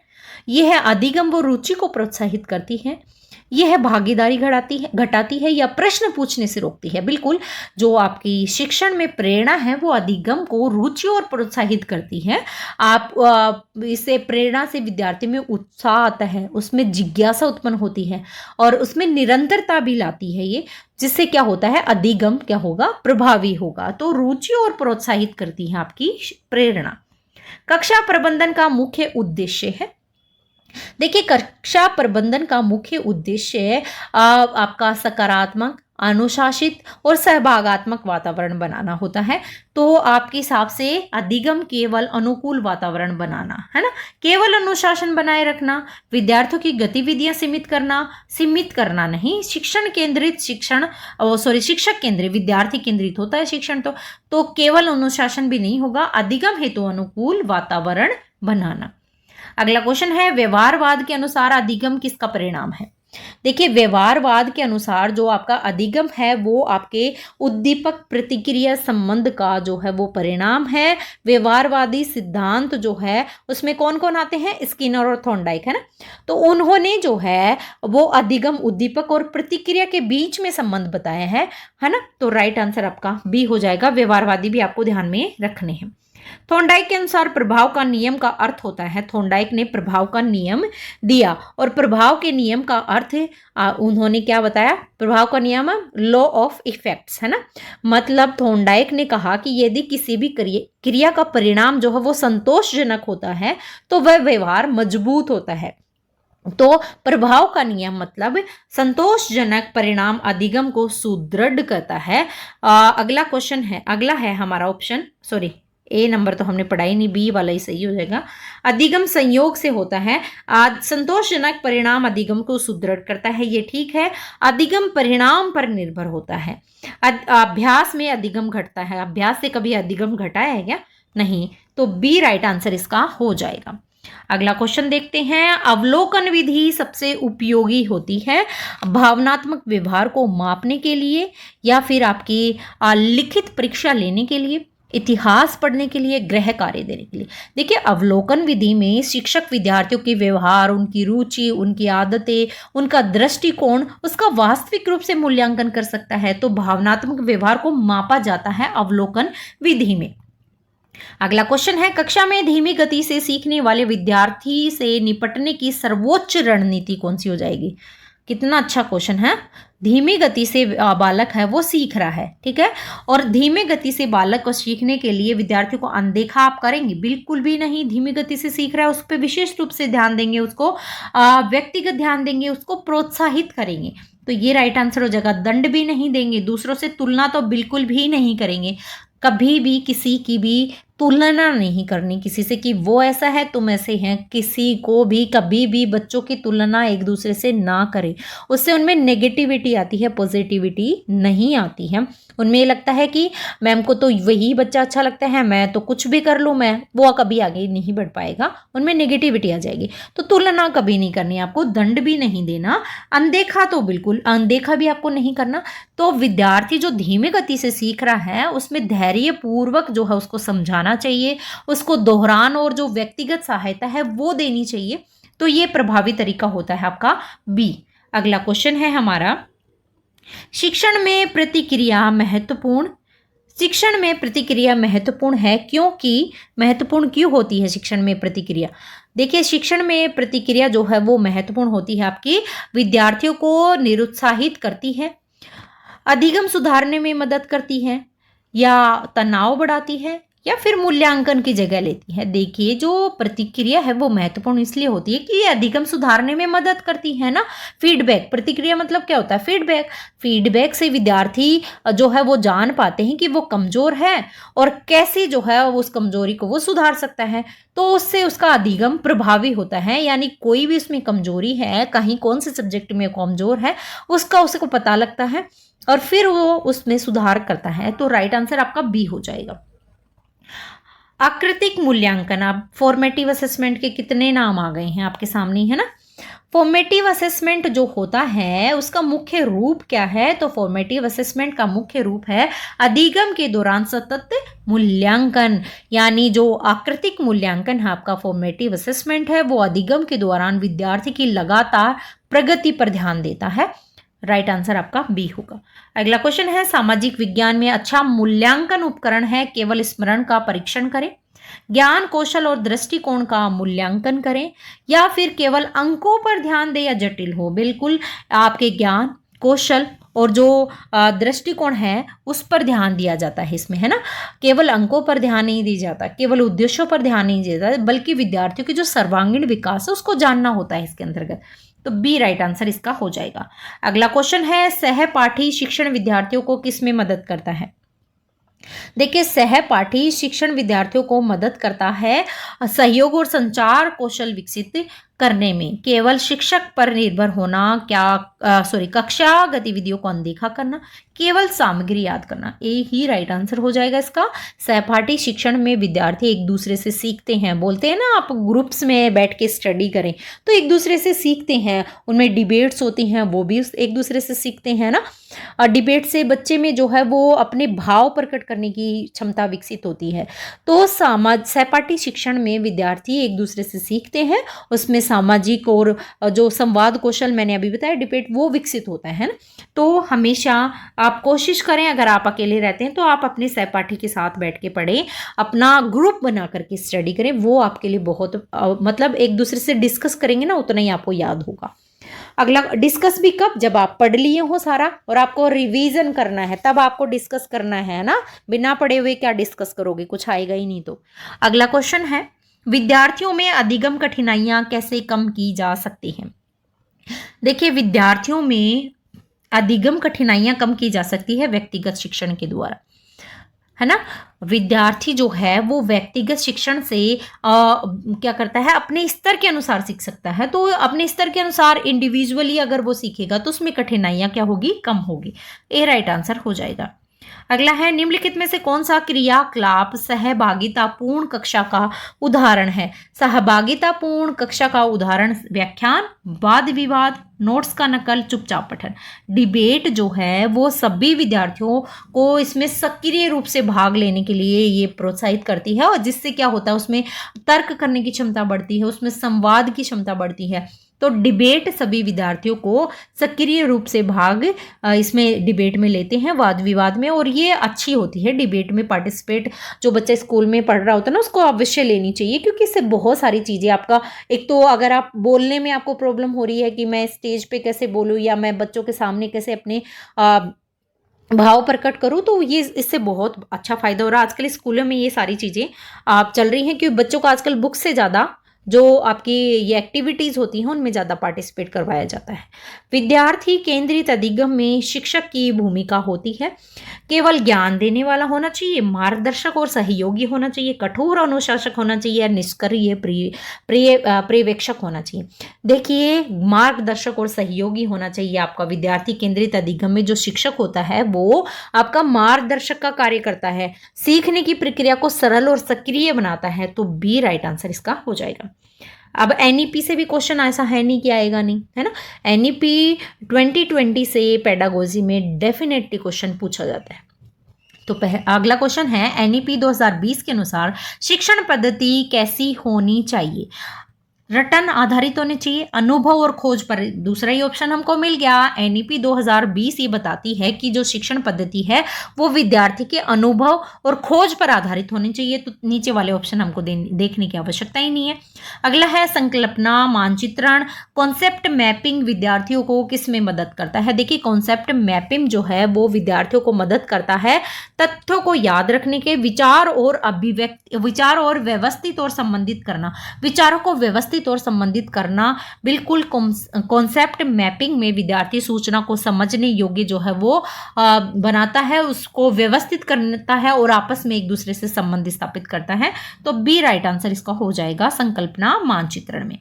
[SPEAKER 1] यह अधिगम व रुचि को प्रोत्साहित करती है, यह भागीदारी घटाती है या प्रश्न पूछने से रोकती है। बिल्कुल, जो आपकी शिक्षण में प्रेरणा है वो अधिगम को रुचि और प्रोत्साहित करती है। आप इसे प्रेरणा से विद्यार्थी में उत्साह आता है, उसमें जिज्ञासा उत्पन्न होती है और उसमें निरंतरता भी लाती है ये, जिससे क्या होता है, अधिगम क्या होगा, प्रभावी होगा। तो रुचि और प्रोत्साहित करती है आपकी प्रेरणा। कक्षा प्रबंधन का मुख्य उद्देश्य है। देखिए कक्षा प्रबंधन का मुख्य उद्देश्य आपका सकारात्मक, अनुशासित और सहभागात्मक वातावरण बनाना होता है। तो आपके हिसाब से अधिगम केवल अनुकूल वातावरण बनाना है ना, केवल अनुशासन बनाए रखना, विद्यार्थियों की गतिविधियां सीमित करना नहीं, शिक्षक केंद्रित, विद्यार्थी केंद्रित होता है शिक्षण। तो केवल अनुशासन भी नहीं होगा, अधिगम हेतु अनुकूल वातावरण बनाना। अगला क्वेश्चन है, व्यवहारवाद के अनुसार अधिगम किसका परिणाम है। देखिए व्यवहारवाद के अनुसार जो आपका अधिगम है वो आपके उद्दीपक प्रतिक्रिया संबंध का जो है वो परिणाम है। व्यवहारवादी सिद्धांत जो है उसमें कौन कौन आते हैं, स्किनर और थॉर्नडाइक, है ना। तो उन्होंने जो है वो अधिगम, उद्दीपक और प्रतिक्रिया के बीच में संबंध बताया है ना। तो राइट आंसर आपका बी हो जाएगा। व्यवहारवादी भी आपको ध्यान में रखने हैं। थॉर्नडाइक के अनुसार प्रभाव का नियम का अर्थ होता है, थॉर्नडाइक ने प्रभाव का नियम दिया और प्रभाव के नियम का अर्थ उन्होंने क्या बताया, प्रभाव का नियम लॉ ऑफ इफेक्ट्स, है ना। मतलब थॉर्नडाइक ने कहा कि यदि किसी भी क्रिया का परिणाम जो है वो संतोषजनक होता है तो वह व्यवहार मजबूत होता है। तो प्रभाव का नियम मतलब संतोषजनक परिणाम अधिगम को सुदृढ़ करता है। अगला है हमारा ऑप्शन, सॉरी ए नंबर तो हमने पढ़ा ही नहीं, बी वाला ही सही हो जाएगा। अधिगम संयोग से होता है, संतोषजनक परिणाम अधिगम को सुदृढ़ करता है, ये ठीक है। अधिगम परिणाम पर निर्भर होता है, अभ्यास में अधिगम घटता है। अभ्यास से कभी अधिगम घटा है क्या, नहीं। तो बी राइट आंसर इसका हो जाएगा। अगला क्वेश्चन देखते हैं, अवलोकन विधि सबसे उपयोगी होती है भावनात्मक व्यवहार को मापने के लिए या फिर आपकी लिखित परीक्षा लेने के लिए। इतिहास पढ़ने के लिए, गृह कार्य देने के लिए। देखिए अवलोकन विधि में शिक्षक विद्यार्थियों के व्यवहार, उनकी रुचि, उनकी आदतें, उनका दृष्टिकोण, उसका वास्तविक रूप से मूल्यांकन कर सकता है। तो भावनात्मक व्यवहार को मापा जाता है अवलोकन विधि में। अगला क्वेश्चन है, कक्षा में धीमी गति से सीखने वाले विद्यार्थी से निपटने की सर्वोच्च रणनीति कौन सी हो जाएगी? कितना अच्छा क्वेश्चन है। धीमी गति से बालक है वो सीख रहा है, ठीक है, और धीमी गति से बालक को सीखने के लिए विद्यार्थियों को अनदेखा आप करेंगे? बिल्कुल भी नहीं। धीमी गति से सीख रहा है उस पर विशेष रूप से ध्यान देंगे, उसको व्यक्तिगत ध्यान देंगे, उसको प्रोत्साहित करेंगे। तो ये राइट आंसर हो जाएगा। दंड भी नहीं देंगे, दूसरों से तुलना तो बिल्कुल भी नहीं करेंगे, कभी भी किसी की भी तुलना नहीं करनी किसी से कि वो ऐसा है तुम ऐसे हैं। किसी को भी कभी भी बच्चों की तुलना एक दूसरे से ना करें, उससे उनमें नेगेटिविटी आती है, पॉजिटिविटी नहीं आती है। उनमें ये लगता है कि मैम को तो वही बच्चा अच्छा लगता है, मैं तो कुछ भी कर लूँ, मैं वो कभी आगे नहीं बढ़ पाएगा, उनमें नेगेटिविटी आ जाएगी। तो तुलना कभी नहीं करनी आपको, दंड भी नहीं देना, अनदेखा तो बिल्कुल, अनदेखा भी आपको नहीं करना। तो विद्यार्थी जो धीमी गति से सीख रहा है उसमें धैर्य पूर्वक जो है उसको समझाना चाहिए, उसको दोहरान और जो व्यक्तिगत सहायता है वो देनी चाहिए। तो ये प्रभावी तरीका होता है आपका बी। अगला क्वेश्चन है हमारा, शिक्षण में प्रतिक्रिया महत्वपूर्ण। शिक्षण में प्रतिक्रिया महत्वपूर्ण है, क्योंकि महत्वपूर्ण क्यों होती है शिक्षण में प्रतिक्रिया? देखिए शिक्षण में प्रतिक्रिया जो है वो महत्वपूर्ण होती है, आपकी विद्यार्थियों को निरुत्साहित करती है, अधिगम सुधारने में मदद करती है, या तनाव बढ़ाती है, या फिर मूल्यांकन की जगह लेती है। देखिए जो प्रतिक्रिया है वो महत्वपूर्ण इसलिए होती है कि ये अधिगम सुधारने में मदद करती है ना। फीडबैक, प्रतिक्रिया मतलब क्या होता है? फीडबैक। फीडबैक से विद्यार्थी जो है वो जान पाते हैं कि वो कमजोर है और कैसे जो है उस कमजोरी को वो सुधार सकता है। तो उससे उसका अधिगम प्रभावी होता है, यानी कोई भी उसमें कमजोरी है, कहीं कौन से सब्जेक्ट में कमजोर है उसका उसको पता लगता है और फिर वो उसमें सुधार करता है। तो राइट आंसर आपका बी हो जाएगा। आकृतिक मूल्यांकन, आप फॉर्मेटिव असेसमेंट के कितने नाम आ गए हैं आपके सामने, है ना। फॉर्मेटिव असेसमेंट जो होता है उसका मुख्य रूप क्या है? तो फॉर्मेटिव असेसमेंट का मुख्य रूप है अधिगम के दौरान सतत मूल्यांकन, यानी जो आकृतिक मूल्यांकन है आपका फॉर्मेटिव असेसमेंट है वो अधिगम के दौरान विद्यार्थी की लगातार प्रगति पर ध्यान देता है। राइट आंसर आपका बी होगा। अगला क्वेश्चन है, सामाजिक विज्ञान में अच्छा मूल्यांकन उपकरण है केवल स्मरण का परीक्षण करें, ज्ञान कौशल और दृष्टिकोण का मूल्यांकन करें, या फिर केवल अंकों पर ध्यान दें या जटिल हो? बिल्कुल आपके ज्ञान कौशल और जो दृष्टिकोण है उस पर ध्यान दिया जाता है इसमें, है ना। केवल अंकों पर ध्यान नहीं दिया जाता, केवल उद्देश्यों पर ध्यान नहीं दिया जाता, बल्कि विद्यार्थियों की जो सर्वांगीण विकास है उसको जानना होता है इसके अंतर्गत। तो बी राइट आंसर इसका हो जाएगा। अगला क्वेश्चन है, सहपाठी शिक्षण विद्यार्थियों को किस में मदद करता है? देखिए सहपाठी शिक्षण विद्यार्थियों को मदद करता है सहयोग और संचार कौशल विकसित करने में। केवल शिक्षक पर निर्भर होना, कक्षा गतिविधियों को अनदेखा करना, केवल सामग्री याद करना, ये ही राइट आंसर हो जाएगा इसका। सहपाठी शिक्षण में विद्यार्थी एक दूसरे से सीखते हैं, बोलते हैं ना आप ग्रुप्स में बैठ के स्टडी करें तो एक दूसरे से सीखते हैं, उनमें डिबेट्स होती हैं वो भी एक दूसरे से सीखते हैं ना। और डिबेट से बच्चे में जो है वो अपने भाव प्रकट करने की क्षमता विकसित होती है। तो सहपाठी शिक्षण में विद्यार्थी एक दूसरे से सीखते हैं, उसमें सामाजिक और जो संवाद कौशल मैंने अभी बताया डिबेट वो विकसित होता है ना। तो हमेशा आप कोशिश करें, अगर आप अकेले रहते हैं तो आप अपने सहपाठी के साथ बैठ के पढ़ें, अपना ग्रुप बना करके स्टडी करें, वो आपके लिए बहुत मतलब एक दूसरे से डिस्कस करेंगे ना उतना ही आपको याद होगा। अगला डिस्कस भी कब? जब आप पढ़ लिए हो सारा और आपको रिवीजन करना है तब आपको डिस्कस करना है ना, बिना पढ़े हुए क्या डिस्कस करोगे, कुछ आएगा ही नहीं। तो अगला क्वेश्चन है, विद्यार्थियों में अधिगम कठिनाइयां कैसे कम की जा सकती हैं? देखिए विद्यार्थियों में अधिगम कठिनाइयां कम की जा सकती है व्यक्तिगत शिक्षण के द्वारा, है ना। विद्यार्थी जो है वो व्यक्तिगत शिक्षण से क्या करता है, अपने स्तर के अनुसार सीख सकता है। तो अपने स्तर के अनुसार इंडिविजुअली अगर वो सीखेगा तो उसमें कठिनाइयां क्या होगी, कम होगी। ए राइट आंसर हो जाएगा। अगला है निम्नलिखित में से कौन सा क्रियाकलाप सहभागितापूर्ण कक्षा का उदाहरण है। सहभागितापूर्ण कक्षा का उदाहरण व्याख्यान, वाद विवाद, नोट्स का नकल, चुपचाप पठन। डिबेट जो है वो सभी विद्यार्थियों को इसमें सक्रिय रूप से भाग लेने के लिए ये प्रोत्साहित करती है, और जिससे क्या होता है उसमें तर्क करने की क्षमता बढ़ती है, उसमें संवाद की क्षमता बढ़ती है। तो डिबेट सभी विद्यार्थियों को सक्रिय रूप से भाग इसमें डिबेट में लेते हैं, वाद विवाद में, और ये अच्छी होती है डिबेट में पार्टिसिपेट। जो बच्चा स्कूल में पढ़ रहा होता है ना उसको अवश्य लेनी चाहिए, क्योंकि इससे बहुत सारी चीज़ें आपका, एक तो अगर आप बोलने में आपको प्रॉब्लम हो रही है कि मैं स्टेज पे कैसे बोलूँ या मैं बच्चों के सामने कैसे अपने भाव प्रकट करूँ, तो ये इससे बहुत अच्छा फायदा हो रहा है। आजकल स्कूलों में ये सारी चीज़ें आप चल रही हैं, क्योंकि बच्चों को आजकल बुक से ज़्यादा जो आपकी ये एक्टिविटीज़ होती हैं उनमें ज़्यादा पार्टिसिपेट करवाया जाता है। विद्यार्थी केंद्रित अधिगम में शिक्षक की भूमिका होती है। केवल ज्ञान देने वाला होना चाहिए, मार्गदर्शक और सहयोगी होना चाहिए, कठोर अनुशासक होना चाहिए, निष्क्रिय पर्यवेक्षक होना चाहिए। देखिए, मार्गदर्शक और सहयोगी होना चाहिए आपका। विद्यार्थी केंद्रित अधिगम में जो शिक्षक होता है वो आपका मार्गदर्शक का कार्य करता है, सीखने की प्रक्रिया को सरल और सक्रिय बनाता है। तो बी राइट आंसर इसका हो जाएगा। अब एनईपी से भी क्वेश्चन ऐसा है नहीं कि आएगा नहीं, है ना। एनईपी 2020 से पेडागोजी में डेफिनेटली क्वेश्चन पूछा जाता है। तो अगला क्वेश्चन है एनईपी 2020 के अनुसार शिक्षण पद्धति कैसी होनी चाहिए। रटन आधारित होने चाहिए, अनुभव और खोज पर। दूसरा ही ऑप्शन हमको मिल गया। एनईपी 2020 ये बताती है कि जो शिक्षण पद्धति है वो विद्यार्थी के अनुभव और खोज पर आधारित होनी चाहिए। तो नीचे वाले ऑप्शन हमको देखने की आवश्यकता ही नहीं है। अगला है संकल्पना मानचित्रण, कॉन्सेप्ट मैपिंग विद्यार्थियों को किस में मदद करता है। देखिए, कॉन्सेप्ट मैपिंग जो है वो विद्यार्थियों को मदद करता है तथ्यों को याद रखने के, विचार और व्यवस्थित और संबंधित करना, विचारों को व्यवस्थित और संबंधित करना। बिल्कुल, कॉन्सेप्ट मैपिंग में विद्यार्थी सूचना को समझने योग्य जो है वो बनाता है, उसको व्यवस्थित करता है और आपस में एक दूसरे से संबंध स्थापित करता है। तो बी राइट आंसर इसका हो जाएगा संकल्पना मानचित्रण में।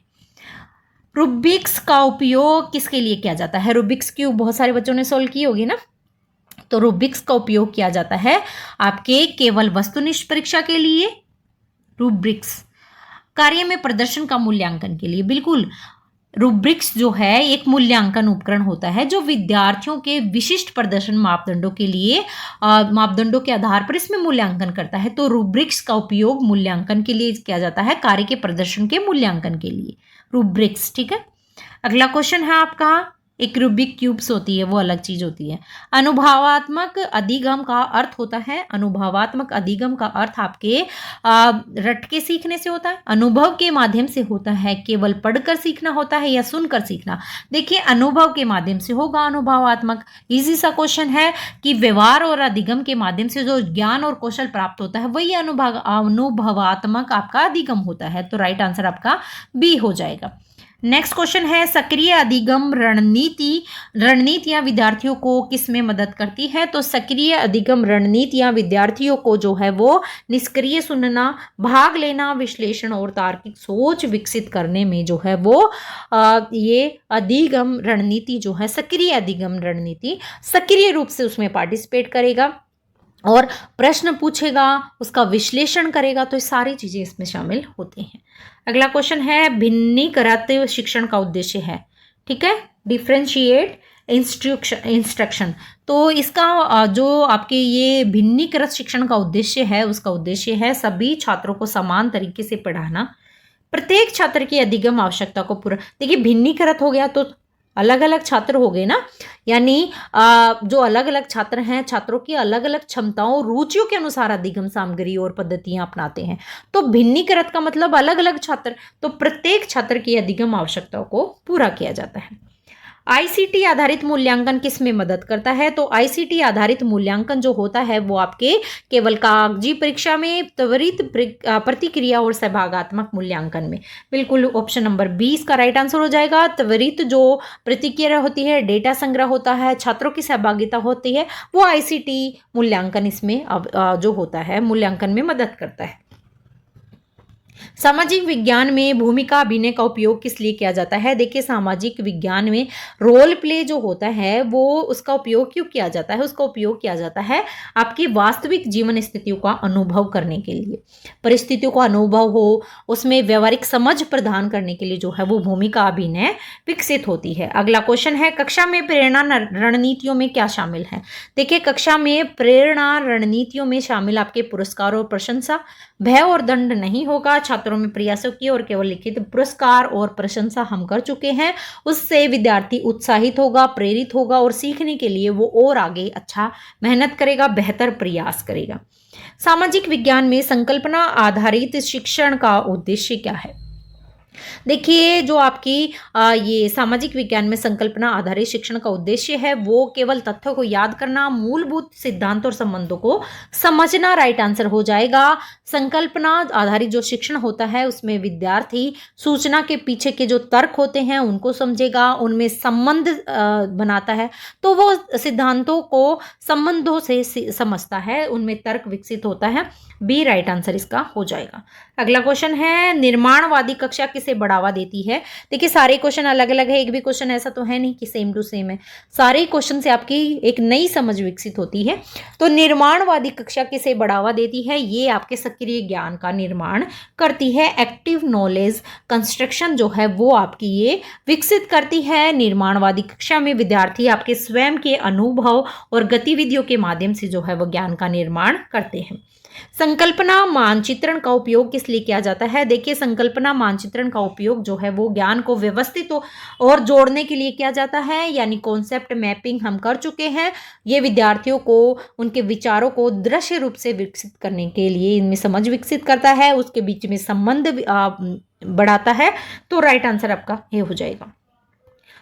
[SPEAKER 1] रूबिक्स का उपयोग किसके लिए किया जाता है। रूबिक्स क्यूब बहुत सारे बच्चों ने सोल्व की होगी ना। तो रूबिक्स का उपयोग किया जाता है आपके केवल वस्तुनिष्ठ परीक्षा के लिए, रूब्रिक्स कार्य में प्रदर्शन का मूल्यांकन के लिए। बिल्कुल, रूब्रिक्स जो है एक मूल्यांकन उपकरण होता है जो विद्यार्थियों के विशिष्ट प्रदर्शन मापदंडों के लिए मापदंडों के आधार पर इसमें मूल्यांकन करता है। तो रूब्रिक्स का उपयोग मूल्यांकन के लिए किया जाता है, कार्य के प्रदर्शन के मूल्यांकन के लिए, रूब्रिक्स। ठीक है। अगला क्वेश्चन है आपका, एक रूबिक क्यूब्स होती है वो अलग चीज होती है। अनुभवात्मक अधिगम का अर्थ होता है, अनुभवात्मक अधिगम का अर्थ आपके रट के सीखने से होता है, अनुभव के माध्यम से होता है, केवल पढ़कर सीखना होता है या सुनकर सीखना। देखिए, अनुभव के माध्यम से होगा अनुभवात्मक। इजी सा क्वेश्चन है कि व्यवहार और अधिगम के माध्यम से जो ज्ञान और कौशल प्राप्त होता है वही अनुभवात्मक आपका अधिगम होता है। तो राइट आंसर आपका बी हो जाएगा। नेक्स्ट क्वेश्चन है सक्रिय अधिगम रणनीतियां विद्यार्थियों को किस में मदद करती है। तो सक्रिय अधिगम रणनीतियां विद्यार्थियों को जो है वो निष्क्रिय सुनना, भाग लेना, विश्लेषण और तार्किक सोच विकसित करने में जो है वो ये अधिगम रणनीति जो है, सक्रिय अधिगम रणनीति सक्रिय रूप से उसमें पार्टिसिपेट करेगा और प्रश्न पूछेगा, उसका विश्लेषण करेगा। तो ये सारी चीजें इसमें शामिल होती हैं। अगला क्वेश्चन है भिन्नीकृत शिक्षण का उद्देश्य है। ठीक है, डिफरेंशिएट इंस्ट्रक्शन। तो इसका जो आपके ये भिन्नीकृत शिक्षण का उद्देश्य है, उसका उद्देश्य है सभी छात्रों को समान तरीके से पढ़ाना, प्रत्येक छात्र की अधिगम आवश्यकता को पूरा। देखिए, भिन्नीकृत हो गया तो अलग अलग छात्र हो गए ना, यानी जो अलग अलग छात्र हैं, छात्रों की अलग अलग क्षमताओं रुचियों के अनुसार अधिगम सामग्री और पद्धतियां अपनाते हैं। तो भिन्नीकृत का मतलब अलग अलग छात्र, तो प्रत्येक छात्र की अधिगम आवश्यकताओं को पूरा किया जाता है। आईसीटी आधारित मूल्यांकन किस में मदद करता है। तो आईसीटी आधारित मूल्यांकन जो होता है वो आपके केवल कागजी परीक्षा में, त्वरित प्रतिक्रिया और सहभागात्मक मूल्यांकन में। बिल्कुल, ऑप्शन नंबर 20 का राइट आंसर हो जाएगा। त्वरित जो प्रतिक्रिया होती है, डेटा संग्रह होता है, छात्रों की सहभागिता होती है, वो आईसीटी मूल्यांकन इसमें जो होता है मूल्यांकन में मदद करता है। सामाजिक विज्ञान में भूमिका अभिनय का उपयोग किस लिए किया जाता है? देखिए, सामाजिक विज्ञान में रोल प्ले जो होता है वो उसका उपयोग क्यों किया जाता है? उसका उपयोग किया जाता है आपकी वास्तविक जीवन स्थितियों का अनुभव करने के लिए, परिस्थितियों का अनुभव हो, उसमें व्यवहारिक समझ प्रदान करने के लिए जो है वो भूमिका अभिनय विकसित होती है। अगला क्वेश्चन है, कक्षा में प्रेरणा रणनीतियों में क्या शामिल है? देखिए, कक्षा में प्रेरणा रणनीतियों में शामिल आपके पुरस्कार और प्रशंसा, भय और दंड नहीं होगा, छात्रों में प्रयासों की और केवल लिखित पुरस्कार और प्रशंसा हम कर चुके हैं। उससे विद्यार्थी उत्साहित होगा, प्रेरित होगा और सीखने के लिए वो और आगे अच्छा मेहनत करेगा, बेहतर प्रयास करेगा। सामाजिक विज्ञान में संकल्पना आधारित शिक्षण का उद्देश्य क्या है? देखिए, जो आपकी ये सामाजिक विज्ञान में संकल्पना आधारित शिक्षण का उद्देश्य है वो केवल तथ्यों को याद करना, मूलभूत सिद्धांत और संबंधों को समझना राइट आंसर हो जाएगा। संकल्पना आधारित जो शिक्षण होता है उसमें विद्यार्थी सूचना के पीछे के जो तर्क होते हैं उनको समझेगा, उनमें संबंध बनाता है, तो वो सिद्धांतों को संबंधों से समझता है, उनमें तर्क विकसित होता है। बी राइट आंसर इसका हो जाएगा। अगला क्वेश्चन है, निर्माणवादी कक्षा किसे बढ़ावा देती है? देखिए, सारे क्वेश्चन अलग अलग है, एक भी क्वेश्चन ऐसा तो है नहीं कि सेम टू सेम है। सारे क्वेश्चन से आपकी एक नई समझ विकसित होती है। तो निर्माणवादी कक्षा किसे बढ़ावा देती है? ये आपके सक्रिय ज्ञान का निर्माण करती है। एक्टिव नॉलेज कंस्ट्रक्शन जो है वो आपकी ये विकसित करती है। निर्माणवादी कक्षा में विद्यार्थी आपके स्वयं के अनुभव और गतिविधियों के माध्यम से जो है वो ज्ञान का निर्माण करते हैं। संकल्पना मानचित्रण का उपयोग किस लिए किया जाता है? देखिए, संकल्पना मानचित्रण का उपयोग जो है वो ज्ञान को व्यवस्थित और जोड़ने के लिए किया जाता है, यानी कॉन्सेप्ट मैपिंग हम कर चुके हैं। ये विद्यार्थियों को उनके विचारों को दृश्य रूप से विकसित करने के लिए इनमें समझ विकसित करता है, उसके बीच में संबंध बढ़ाता है। तो राइट आंसर आपका ये हो जाएगा।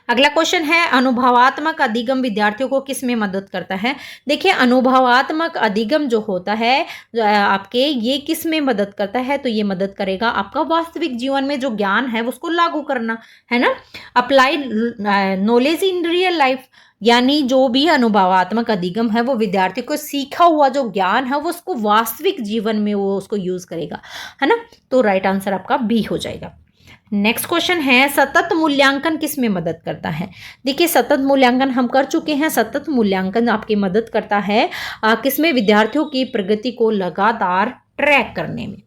[SPEAKER 1] अगला क्वेश्चन है, अनुभवात्मक अधिगम विद्यार्थियों को किस में मदद करता है? देखिए, अनुभवात्मक अधिगम जो होता है आपके ये किस में मदद करता है? तो ये मदद करेगा आपका वास्तविक जीवन में जो ज्ञान है उसको लागू करना, है ना। Applied knowledge in real life, यानी जो भी अनुभवात्मक अधिगम है वो विद्यार्थी को सीखा हुआ जो ज्ञान है वो उसको वास्तविक जीवन में वो उसको यूज करेगा, है ना। तो राइट आंसर आपका बी हो जाएगा। नेक्स्ट क्वेश्चन है, सतत मूल्यांकन किस में मदद करता है? देखिए, सतत मूल्यांकन हम कर चुके हैं। सतत मूल्यांकन आपकी मदद करता है किस में? विद्यार्थियों की प्रगति को लगातार ट्रैक करने में।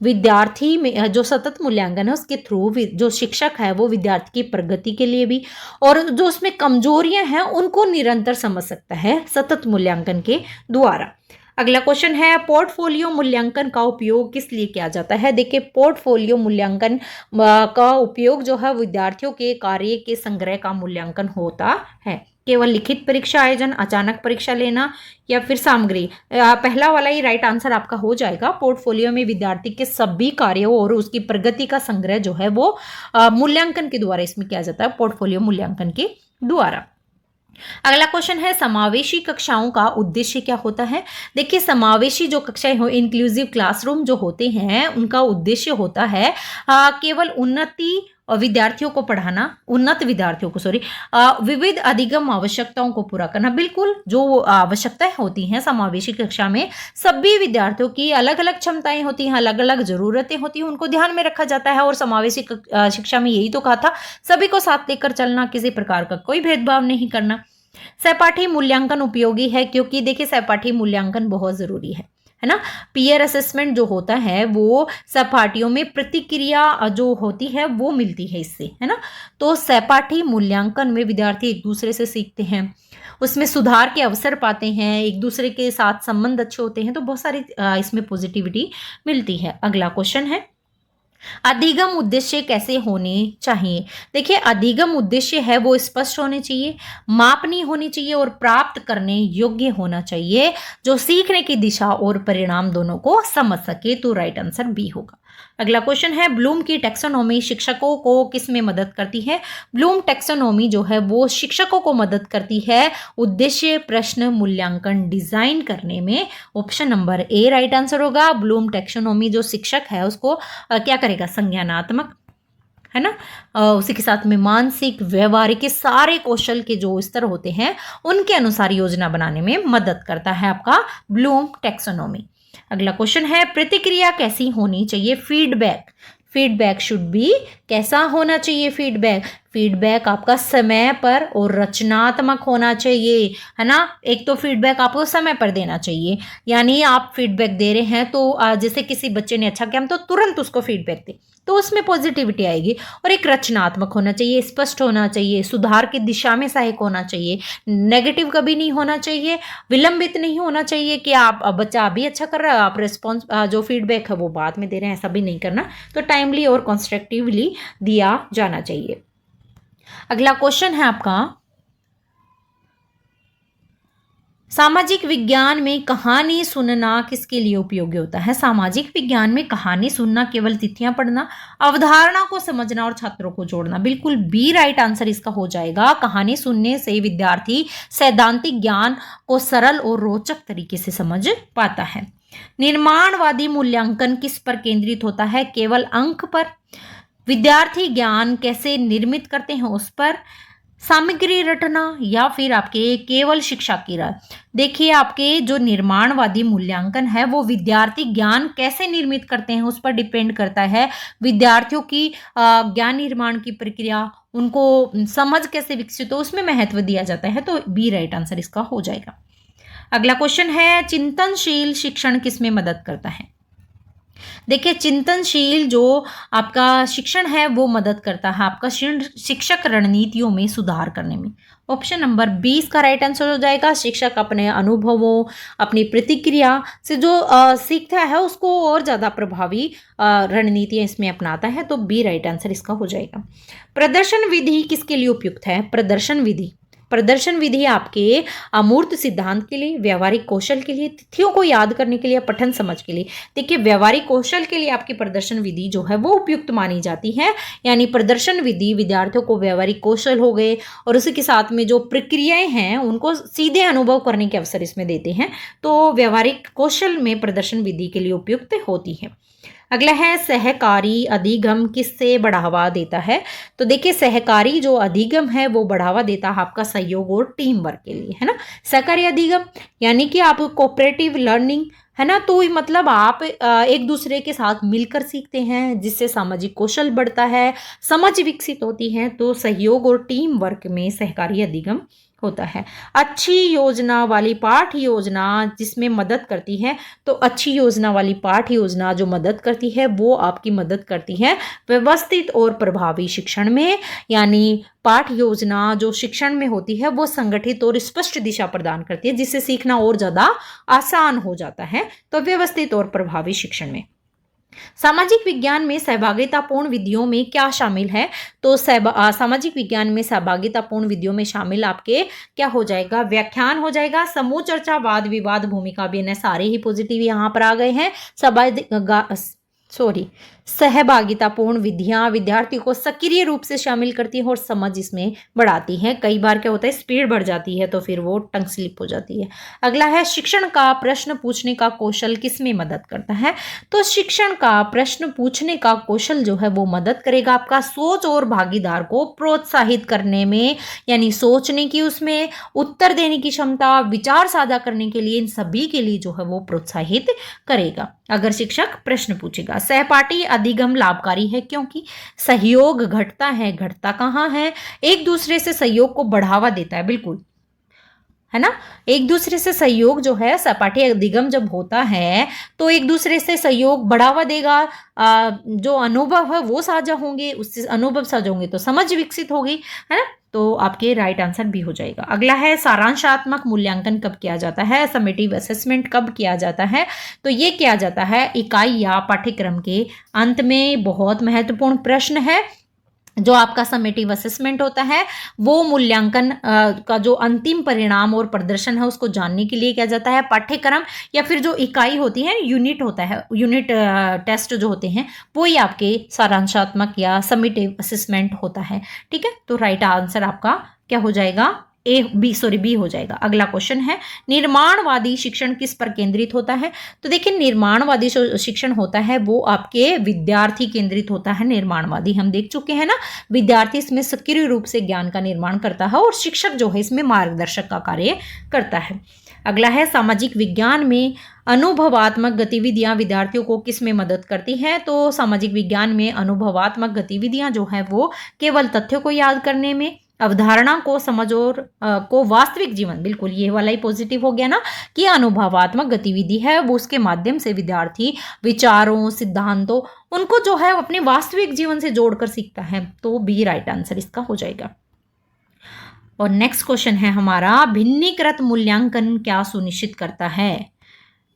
[SPEAKER 1] विद्यार्थी में जो सतत मूल्यांकन है उसके थ्रू जो शिक्षक है वो विद्यार्थी की प्रगति के लिए भी और जो उसमें कमजोरियां हैं उनको निरंतर समझ सकता है सतत मूल्यांकन के द्वारा। अगला क्वेश्चन है, पोर्टफोलियो मूल्यांकन का उपयोग किस लिए किया जाता है? देखिए, पोर्टफोलियो मूल्यांकन का उपयोग जो है विद्यार्थियों के कार्य के संग्रह का मूल्यांकन होता है। केवल लिखित परीक्षा आयोजन, अचानक परीक्षा लेना या फिर सामग्री, पहला वाला ही राइट आंसर आपका हो जाएगा। पोर्टफोलियो में विद्यार्थी के सभी कार्यों और उसकी प्रगति का संग्रह जो है वो मूल्यांकन के द्वारा इसमें किया जाता है, पोर्टफोलियो मूल्यांकन के द्वारा। अगला क्वेश्चन है, समावेशी कक्षाओं का उद्देश्य क्या होता है? देखिए, समावेशी जो कक्षाएं हो, इंक्लूसिव क्लासरूम जो होते हैं उनका उद्देश्य होता है केवल उन्नति और विद्यार्थियों को पढ़ाना, उन्नत विद्यार्थियों को विविध अधिगम आवश्यकताओं को पूरा करना। बिल्कुल, जो आवश्यकताएं होती हैं समावेशी कक्षा में सभी विद्यार्थियों की अलग अलग क्षमताएं होती हैं, अलग अलग जरूरतें होती हैं, उनको ध्यान में रखा जाता है। और समावेशी शिक्षा में यही तो कहा था, सभी को साथ लेकर चलना, किसी प्रकार का कोई भेदभाव नहीं करना। सहपाठी मूल्यांकन उपयोगी है क्योंकि देखिए, सहपाठी मूल्यांकन बहुत जरूरी है ना। पीयर असेसमेंट जो होता है वो सहपाठियों में प्रतिक्रिया जो होती है वो मिलती है इससे, है ना। तो सहपाठी मूल्यांकन में विद्यार्थी एक दूसरे से सीखते हैं, उसमें सुधार के अवसर पाते हैं, एक दूसरे के साथ संबंध अच्छे होते हैं, तो बहुत सारी इसमें पॉजिटिविटी मिलती है। अगला क्वेश्चन है, अधिगम उद्देश्य कैसे होने चाहिए? देखिए, अधिगम उद्देश्य है वो स्पष्ट होने चाहिए, मापनीय होनी चाहिए और प्राप्त करने योग्य होना चाहिए, जो सीखने की दिशा और परिणाम दोनों को समझ सके। तो राइट आंसर बी होगा। अगला क्वेश्चन है, ब्लूम की टैक्सोनॉमी शिक्षकों को किस में मदद करती है? ब्लूम टैक्सोनॉमी जो है वो शिक्षकों को मदद करती है उद्देश्य प्रश्न मूल्यांकन डिजाइन करने में। Option number A right answer होगा। ब्लूम टैक्सोनॉमी जो शिक्षक है उसको क्या करेगा? संज्ञानात्मक, है ना, उसी के साथ में मानसिक व्यवहारिक के सारे कौशल के जो स्तर होते हैं उनके अनुसार योजना बनाने में मदद करता है आपका ब्लूम टैक्सोनॉमी। अगला क्वेश्चन है, प्रतिक्रिया कैसी होनी चाहिए? फीडबैक। फीडबैक शुड बी, कैसा होना चाहिए फीडबैक? फीडबैक आपका समय पर और रचनात्मक होना चाहिए, है ना। एक तो फीडबैक आपको समय पर देना चाहिए, यानी आप फीडबैक दे रहे हैं तो जैसे किसी बच्चे ने अच्छा किया हम तो तुरंत उसको फीडबैक दें, तो उसमें पॉजिटिविटी आएगी। और एक रचनात्मक होना चाहिए, स्पष्ट होना चाहिए, सुधार की दिशा में सहायक होना चाहिए, नेगेटिव कभी नहीं होना चाहिए, विलंबित नहीं होना चाहिए कि आप बच्चा अभी अच्छा कर रहा है, आप रिस्पॉन्स जो फीडबैक है वो बाद में दे रहे हैं, ऐसा भी नहीं करना। तो टाइमली और कंस्ट्रक्टिवली दिया जाना चाहिए। अगला क्वेश्चन है आपका, सामाजिक विज्ञान में कहानी सुनना किसके लिए उपयोगी होता है? सामाजिक विज्ञान में कहानी सुनना केवल तिथियां पढ़ना, अवधारणा को समझना और छात्रों को जोड़ना। बिल्कुल बी राइट आंसर इसका हो जाएगा। कहानी सुनने से विद्यार्थी सैद्धांतिक ज्ञान को सरल और रोचक तरीके से समझ पाता है। निर्माणवादी मूल्यांकन किस पर केंद्रित होता है? केवल अंक पर, विद्यार्थी ज्ञान कैसे निर्मित करते हैं उस पर, सामग्री रटना, या फिर आपके केवल शिक्षा की राह। देखिए आपके जो निर्माणवादी मूल्यांकन है वो विद्यार्थी ज्ञान कैसे निर्मित करते हैं उस पर डिपेंड करता है। विद्यार्थियों की ज्ञान निर्माण की प्रक्रिया, उनको समझ कैसे विकसित हो, उसमें महत्व दिया जाता है। तो बी राइट आंसर इसका हो जाएगा। अगला क्वेश्चन है, चिंतनशील शिक्षण किसमें मदद करता है? देखिए चिंतनशील जो आपका शिक्षण है वो मदद करता है आपका शिक्षक रणनीतियों में सुधार करने में। ऑप्शन नंबर 20 का राइट आंसर हो जाएगा। शिक्षक अपने अनुभवों, अपनी प्रतिक्रिया से जो सीखता है उसको और ज़्यादा प्रभावी रणनीतियाँ इसमें अपनाता है। तो बी राइट आंसर इसका हो जाएगा। प्रदर्शन विधि किसके लिए उपयुक्त है? प्रदर्शन विधि आपके अमूर्त सिद्धांत के लिए, व्यवहारिक कौशल के लिए, तिथियों को याद करने के लिए, पठन समझ के लिए। देखिए व्यवहारिक कौशल के लिए आपकी प्रदर्शन विधि जो है वो उपयुक्त मानी जाती है, यानी प्रदर्शन विधि विद्यार्थियों को व्यवहारिक कौशल हो गए और उसी के साथ में जो प्रक्रियाएं हैं उनको सीधे अनुभव करने के अवसर इसमें देते हैं। तो व्यवहारिक कौशल में प्रदर्शन विधि के लिए उपयुक्त होती है। अगला है, सहकारी अधिगम किससे बढ़ावा देता है? तो देखिए सहकारी जो अधिगम है वो बढ़ावा देता है आपका सहयोग और टीम वर्क के लिए, है ना। सहकारी अधिगम यानी कि आप कोऑपरेटिव लर्निंग, है ना। तो मतलब आप एक दूसरे के साथ मिलकर सीखते हैं जिससे सामाजिक कौशल बढ़ता है, समझ विकसित होती है। तो सहयोग और टीम वर्क में सहकारी अधिगम होता है। अच्छी योजना वाली पाठ योजना जिसमें मदद करती है, तो अच्छी योजना वाली पाठ योजना जो मदद करती है वो आपकी मदद करती है व्यवस्थित और प्रभावी शिक्षण में। यानी पाठ योजना जो शिक्षण में होती है वो संगठित और स्पष्ट दिशा प्रदान करती है जिससे सीखना और ज़्यादा आसान हो जाता है। तो व्यवस्थित और प्रभावी शिक्षण में। सामाजिक विज्ञान में सहभागितापूर्ण विधियों में क्या शामिल है? तो सामाजिक विज्ञान में सहभागितापूर्ण विधियों में शामिल आपके क्या हो जाएगा? व्याख्यान हो जाएगा, समूह चर्चा, वाद विवाद, भूमिका अभिनय, सारे ही पॉजिटिव यहाँ पर आ गए हैं। सहभागितापूर्ण विधियां विद्यार्थियों को सक्रिय रूप से शामिल करती हैं और समझ इसमें बढ़ाती हैं। कई बार क्या होता है स्पीड बढ़ जाती है तो फिर वो टंग स्लिप हो जाती है। अगला है, शिक्षण का प्रश्न पूछने का कौशल किसमें मदद करता है? तो शिक्षण का प्रश्न पूछने का कौशल जो है वो मदद करेगा आपका सोच और भागीदार को प्रोत्साहित करने में, यानी सोचने की, उसमें उत्तर देने की क्षमता, विचार साझा करने के लिए, इन सभी के लिए जो है वो प्रोत्साहित करेगा अगर शिक्षक प्रश्न पूछेगा। सहपाठी अधिगम लाभकारी है क्योंकि सहयोग घटता कहाँ है? एक दूसरे से सहयोग को बढ़ावा देता है, बिल्कुल, है ना। एक दूसरे से सहयोग जो है, सहपाठी अधिगम जब होता है तो एक दूसरे से सहयोग बढ़ावा देगा। जो अनुभव है वो साझा होंगे, उससे अनुभव साझा होंगे तो समझ विकसित होगी, है ना। तो आपके राइट आंसर भी हो जाएगा। अगला है, सारांशात्मक मूल्यांकन कब किया जाता है? समेटिव असेसमेंट कब किया जाता है? तो ये किया जाता है इकाई या पाठ्यक्रम के अंत में। बहुत महत्वपूर्ण प्रश्न है। जो आपका समेटिव असेसमेंट होता है वो मूल्यांकन का जो अंतिम परिणाम और प्रदर्शन है उसको जानने के लिए किया जाता है। पाठ्यक्रम या फिर जो इकाई होती है, यूनिट होता है, यूनिट टेस्ट जो होते हैं वो ही आपके सारांशात्मक या समेटिव असेसमेंट होता है। ठीक है, तो राइट आंसर आपका क्या हो जाएगा? बी हो जाएगा। अगला क्वेश्चन है, निर्माणवादी शिक्षण किस पर केंद्रित होता है? तो देखिए निर्माणवादी शिक्षण होता है वो आपके विद्यार्थी केंद्रित होता है। निर्माणवादी हम देख चुके हैं ना, विद्यार्थी इसमें सक्रिय रूप से ज्ञान का निर्माण करता है और शिक्षक जो है इसमें मार्गदर्शक का कार्य करता है। अगला है सामाजिक विज्ञान में अनुभवात्मक गतिविधियां विद्यार्थियों को किस में मदद करती हैं? तो सामाजिक विज्ञान में अनुभवात्मक गतिविधियां जो है वो केवल तथ्यों को याद करने में, अवधारणा को समझ और को वास्तविक जीवन, बिल्कुल ये वाला ही पॉजिटिव हो गया ना कि अनुभवात्मक गतिविधि है वो उसके माध्यम से विद्यार्थी विचारों, सिद्धांतों उनको जो है अपने वास्तविक जीवन से जोड़कर सीखता है। तो बी राइट आंसर इसका हो जाएगा। और नेक्स्ट क्वेश्चन है हमारा, भिन्नीकृत मूल्यांकन क्या सुनिश्चित करता है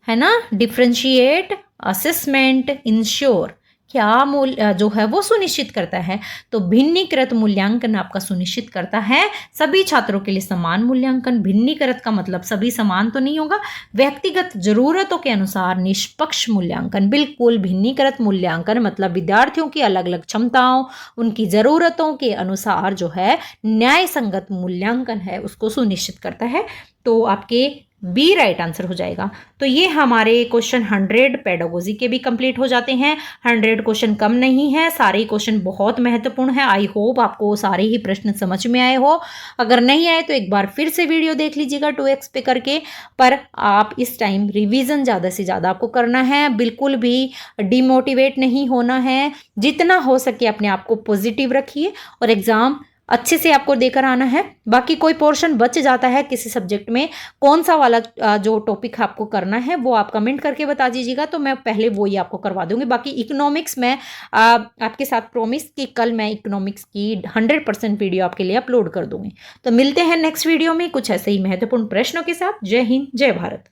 [SPEAKER 1] ना? डिफरेंशिएट, असेसमेंट, इंश्योर, क्या मूल्य जो है वो सुनिश्चित करता है? तो भिन्नीकृत मूल्यांकन आपका सुनिश्चित करता है सभी छात्रों के लिए समान मूल्यांकन। भिन्नीकृत का मतलब सभी समान तो नहीं होगा, व्यक्तिगत जरूरतों के अनुसार निष्पक्ष मूल्यांकन। बिल्कुल, भिन्नीकृत मूल्यांकन मतलब विद्यार्थियों की अलग अलग क्षमताओं, उनकी जरूरतों के अनुसार जो है न्याय संगत मूल्यांकन है उसको सुनिश्चित करता है। तो आपके बी राइट आंसर हो जाएगा। तो ये हमारे क्वेश्चन 100 पेडागोजी के भी कंप्लीट हो जाते हैं। 100 क्वेश्चन कम नहीं है, सारे क्वेश्चन बहुत महत्वपूर्ण है। आई होप आपको सारे ही प्रश्न समझ में आए हो। अगर नहीं आए तो एक बार फिर से वीडियो देख लीजिएगा 2x पे करके। पर आप इस टाइम रिवीजन ज़्यादा से ज़्यादा आपको करना है, बिल्कुल भी डिमोटिवेट नहीं होना है। जितना हो सके अपने आप को पॉजिटिव रखिए और एग्ज़ाम अच्छे से आपको देकर आना है। बाकी कोई पोर्शन बच जाता है किसी सब्जेक्ट में, कौन सा वाला जो टॉपिक आपको करना है वो आप कमेंट करके बता दीजिएगा, तो मैं पहले वो ही आपको करवा दूंगी। बाकी इकोनॉमिक्स में आपके साथ प्रॉमिस कि कल मैं इकोनॉमिक्स की 100% वीडियो आपके लिए अपलोड कर दूंगी। तो मिलते हैं नेक्स्ट वीडियो में कुछ ऐसे ही महत्वपूर्ण प्रश्नों के साथ। जय हिंद, जय भारत।